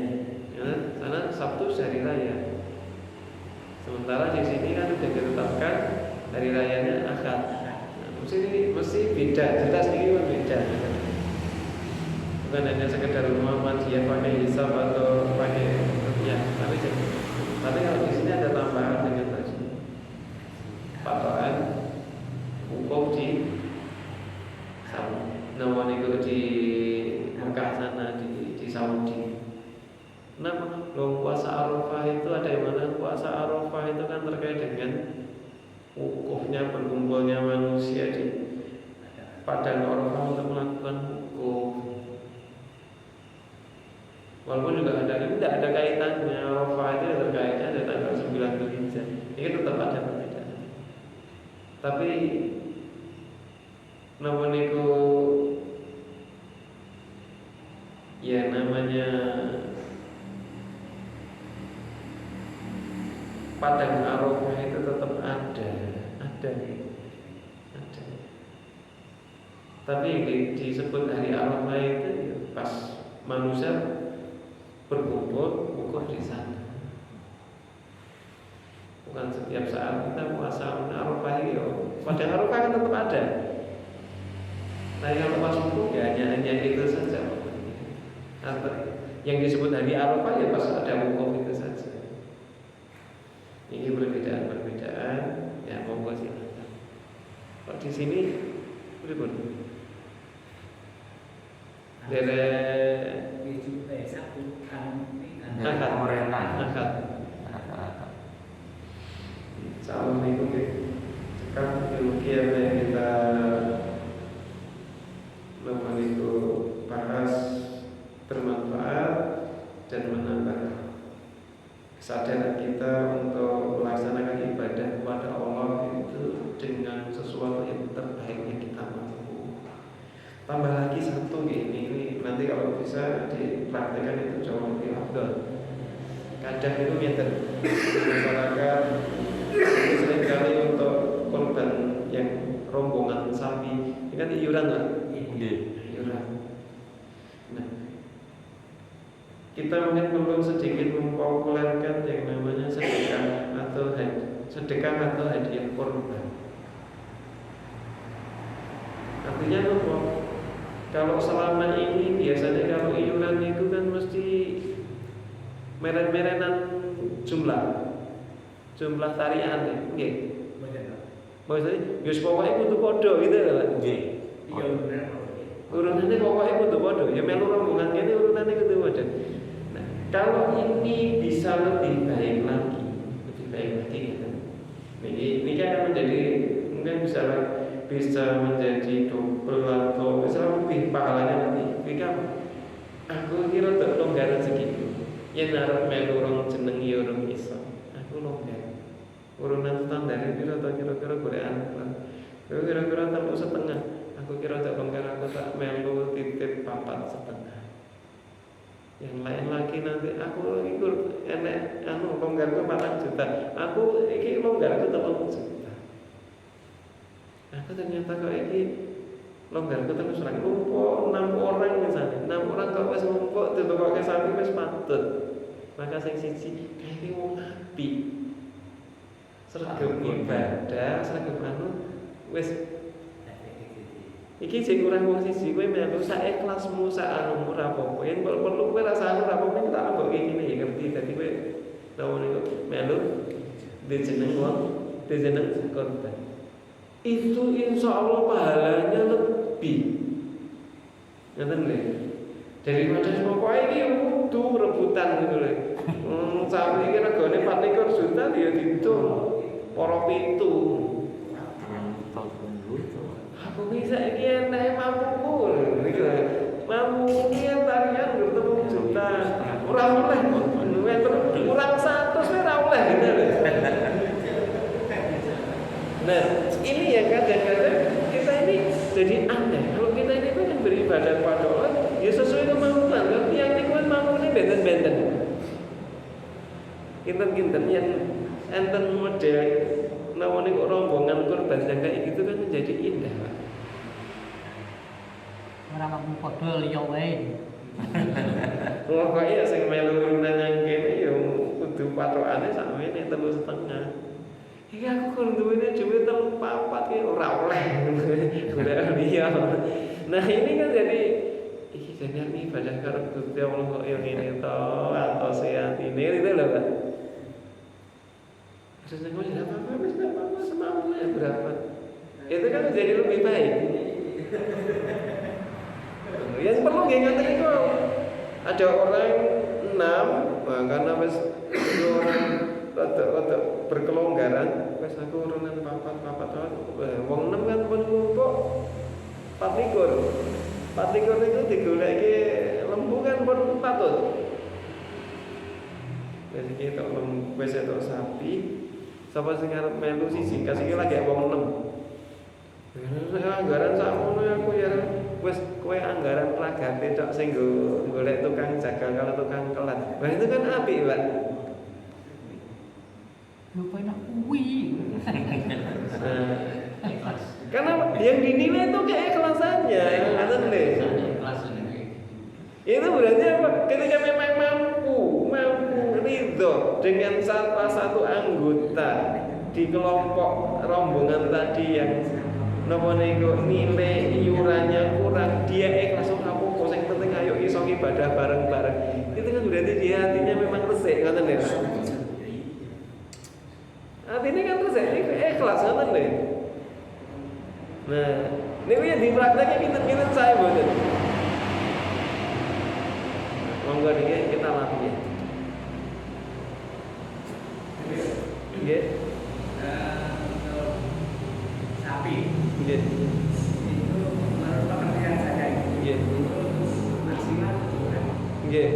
Ya, karena Sabtu hari raya. Sementara di sini kan sudah ditetapkan hari rayanya Ahad. Nah, mesti beda, jelas ini berbeda. Bukan hanya sekedar Muhammadiyah pakai hisab atau pakai rupiah, tapi kalau di sini ada tambahan dengan tadi patokan wukuf di namun itu di Mekah sana di Saudi. Nah, puasa Arafah itu ada yang mana? Puasa Arafah itu kan terkait dengan wukufnya, berkumpulnya manusia di padang Arafah untuk melakukan wukuf. Walaupun juga tidak ada kaitannya, Arafah itu terkaitnya ada tanggal 9 Dzulhijjah. Ini tetap ada perbedaan. Tapi namun itu ya namanya padang Arafah itu tetap ada. Tapi disebut hari Arafah itu ya pas manusia berkumpul wukuf di sana. Bukan setiap saat kita puasa Arafah itu. Padang Arafah kan tetap ada. Nah, kalau pas wukuf ya hanya itu saja. Yang disebut hari Arafah ya pas ada wukuf itu saja. Ini perbedaan ya monggo silakan. Kalau di sini berikut dari Akad. Assalamualaikum. Sekarang yang kita itu bahas bermanfaat dan menambah kesadaran kita untuk melaksanakan ibadah kepada Allah itu dengan sesuatu yang terbaik yang kita mampu. Tambah lagi satu ini nanti kalau bisa dipraktekkan itu jauh lebih afdal. Kadang itu masyarakat seringkali untuk korban yang rombongan sapi ini kan iuran lah. Iuran. Nah, kita mungkin perlu sedikit mempopulerkan yang namanya sedekah atau hadiah korban. Artinya apa? Kalau selama ini biasanya kalau iuran itu kan mesti meren-merenan jumlah tarian ya. Nggih. Maksudnya wis pokoke kudu padha gitu lho, Pak. Nggih. Iya bener. Urunane pokoke kudu padha. Ya melu rombongan kene urunane kudu padha. Nah, kalau ini bisa lebih baik lagi gitu. Ini kan menjadi mungkin bisa menjadi double atau misalnya lebih pahalanya nanti. Aku kira tak longgar segitu. Yang naruh melu orang jeneng ya orang iso. Aku longgar. Urunan standar kira-kira gorean. Kira-kira terlalu setengah. Aku kira tak longgar, aku tak melu titip 4,5. Yang lain lagi nanti aku ikut enek longgarku 4 juta. Aku iki longgarku 3 juta. Aku ternyata kok iki longgarku terus lagi ngumpul 6 orang misalnya. 6 orang kok wis ngumpul ditokoke sapi wis patut. Maka sing siji kayak iki wong apik. Sregep ibadah, sregep wis iki sing kurang wong siji kowe melu sak ikhlasmu sak anumu ora apa-apa. Yen perlu kowe rasa ora apa-apa tak ambek ngene ya ngerti dadi kowe lawan iku melu dijeneng wong dijeneng korban. Itu insya Allah pahalanya lebih. Ngerti nggih? Daripada pokoknya ini kudu rebutan gitu lho. Sapi iki regane 24 juta ya ditu para pitu. Aku bisa iki enek mampuku iki lho. Mampu iki tarian 3 juta. Ora oleh kurang 100 ora oleh gitu lho. Nah, ini ya kadang-kadang kita ini jadi aneh. Kalau kita ini kan beribadah kepada Allah, ya sesuai kemampuan. Kalau yang niku kan mampune benten-benten. Kinten-kinten yang enten model namanya kok rombongan kurban yang kayak gitu kan menjadi indah, Pak. Ora mampu padha liya wae. Pokoke ya sing melu nang kene ya kudu pathokane sakmene 3,5. Iki aku kudu duwene dhewe 3,4 ki ora oleh. Udah liya. Nah, ini kan jadi iki jenenge ibadah karo Gusti Allah kok yo ngene to, antose atine itu lho, Pak. Terus nek ngomong apa-apa wis enggak apa-apa semampunya berapa. Itu kan jadi lebih baik. Yang perlu ngingetin itu ada orang 6, nah, karena wis orang rada berkelonggaran, wis aku urunan papat wong 6 kan pun kok 24 itu digoleki lembu kan pun patut. Wis iki tok wis etok sapi, sapa sing arep melu siji kasih lagi wong 6. Anggaran sakmono aku ya wis kowe anggaran ragate tok sing golek tukang jagal kalau tukang kelat. Wah itu kan apik, Pak. Lupa enak kuwi. Karena yang dinilai itu keikhlasannya, ngoten lho. Itu berarti apa? Ketika memang mampu ridho dengan salah satu anggota di kelompok rombongan tadi yang napa niku nilai iurannya kurang, dia ikhlas apa-apa, sing penting ayo iso ibadah bareng-bareng. Itu kan berarti dia hatinya memang resik, ngoten lho. Artinya kan resik, ikhlas ngoten lho. Nah, niku yang dipraktekake pinten-pinten saya mboten. Monggo niki kita latih. Nggih. Untuk sapi Nggih. itu menurut pengertian saya Nggih. itu maksimal 7 hari. Nggih.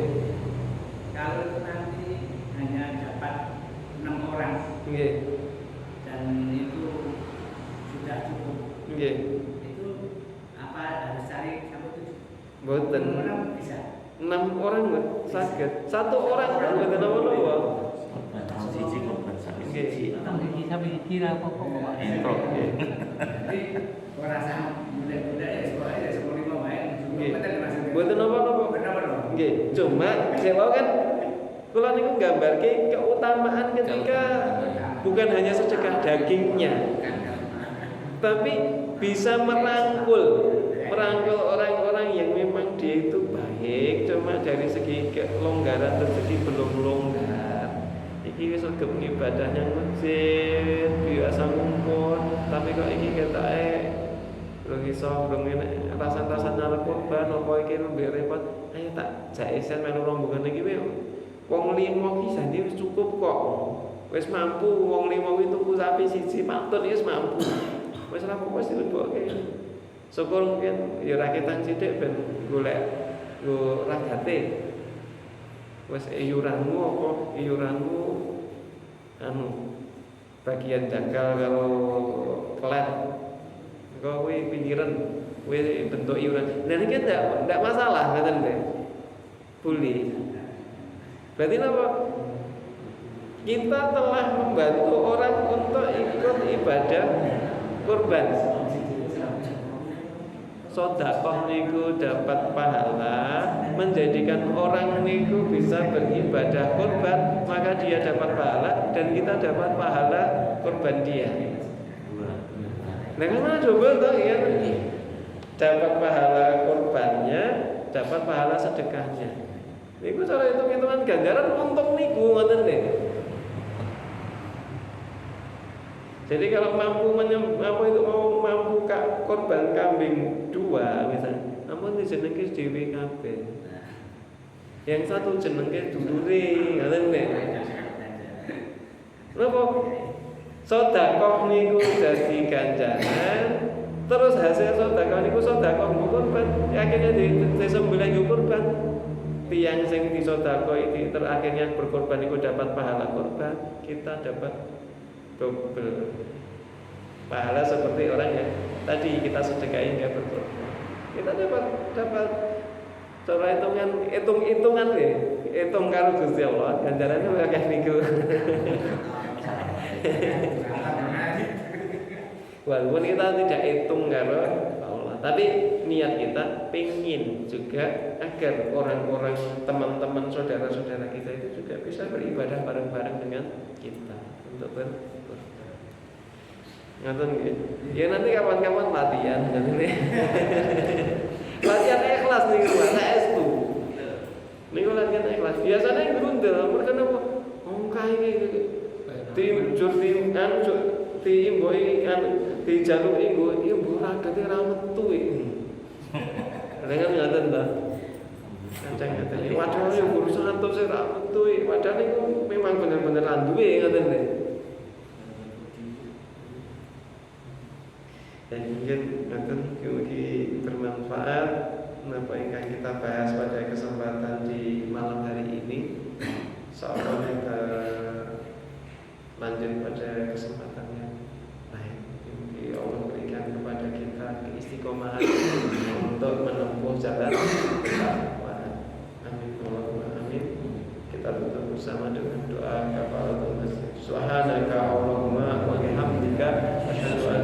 Kalau nanti hanya dapat 6 orang Nggih. dan itu sudah cukup, Nggih. itu apa harus cari sampai 7? Mboten. 6 orang bisa. 6 orang nggak saged. 1 orang kan mboten apa-apa. Korban siji korban sapi Nggih. siji. Tang iki sampe kira apa-apa. Entro. Jadi orang sama muda-muda ya sekolah ya sekolah 5 wae. Nggih. Betul maksudnya. Mboten apa-apa. Benar. Nggih, cuma saya mau kan kula niku nggambarke keutamaan ketika bukan hanya sedekah dagingnya, tapi bisa merangkul orang-orang yang memang dia itu baik, cuma dari segi kelonggaran rezeki belum longgar. Iki wis agem ibadahnya masjid, biasa ngumpul, tapi kok iki ketake belum iso belum enak rasa-rasa nyala korban apa iki lebih repot. Ayo tak jaisen melu rombongan iki wae. Wong 5 ki jane wis cukup kok. Wis mampu wong 5 ki tuku sapi siji patut wis mampu. Wis ora apa-apa wis dilebokke. Syukur mungkin ya rakitan sithik ben golek nggo ragate. Wis iuranmu apa iuranmu anu bagian jagal karo kelet. Kau pinggiran, bentuk iuran. Nah ini kan tidak masalah, kata deh. Boleh. Berarti apa? Kita telah membantu orang untuk ikut ibadah kurban. Sedekah niku dapat pahala, menjadikan orang niku bisa beribadah kurban, maka dia dapat pahala dan kita dapat pahala kurban dia. Nah kan coba tuh ya, dapat pahala kurbannya, dapat pahala sedekahnya. Niku cara hitung-hitungan ganjaran untung niku ngoten deh. Jadi kalau mampu mampu korban kambing 2 misalnya, namun dijenengke dhewe kabeh. Yang satu jenengke dulure, ngoten deh. Napa? Sedekah niku dadi ganjaran, terus hasil sedekah niku sedekah kurban, akhirnya disembelih kurban. Tiang sing disedekah iki terakhirnya berkorban niku dapat pahala kurban, kita dapat double pahala seperti orang yang tadi kita sedekahin dia berkorban. Kita dapat Cara hitung-hitungan nih, hitung karo Gusti Allah, ganjarane akeh niku. Walaupun kita tidak hitung karo Allah, tapi niat kita pingin juga agar orang-orang teman-teman saudara-saudara kita itu juga bisa beribadah bareng-bareng dengan kita untuk berkurban. Ngaten nggih. Ya nanti kapan-kapan latihan nanti nih. Latihan ikhlas nih Mas, saestu. Niku latihan ikhlas. Biasanya grundel, mereka napa? Wong kae iki diimboi dijaluki nggo iki mbok ragate ra metu iki. Dengan ngaten ta. Kancang ngaten. Waduh yo guru 100 ra metu iki. Padahal niku memang bener-bener ra duwe ngaten nggih. Dan mungkin ngaten mugi bermanfaat napa ingkang kita bahas pada kesempatan di malam hari ini. Insyaallah kita lanjut pada kesempatan yang lain. Mugi Allah berikan kepada kita keistiqomahan untuk menempuh jalan ketakwaan. Amin Allahumma amin. Kita tutup bersama dengan doa kafaratul masjid. Subhanaka Allahumma wa bihamdika asyhadu an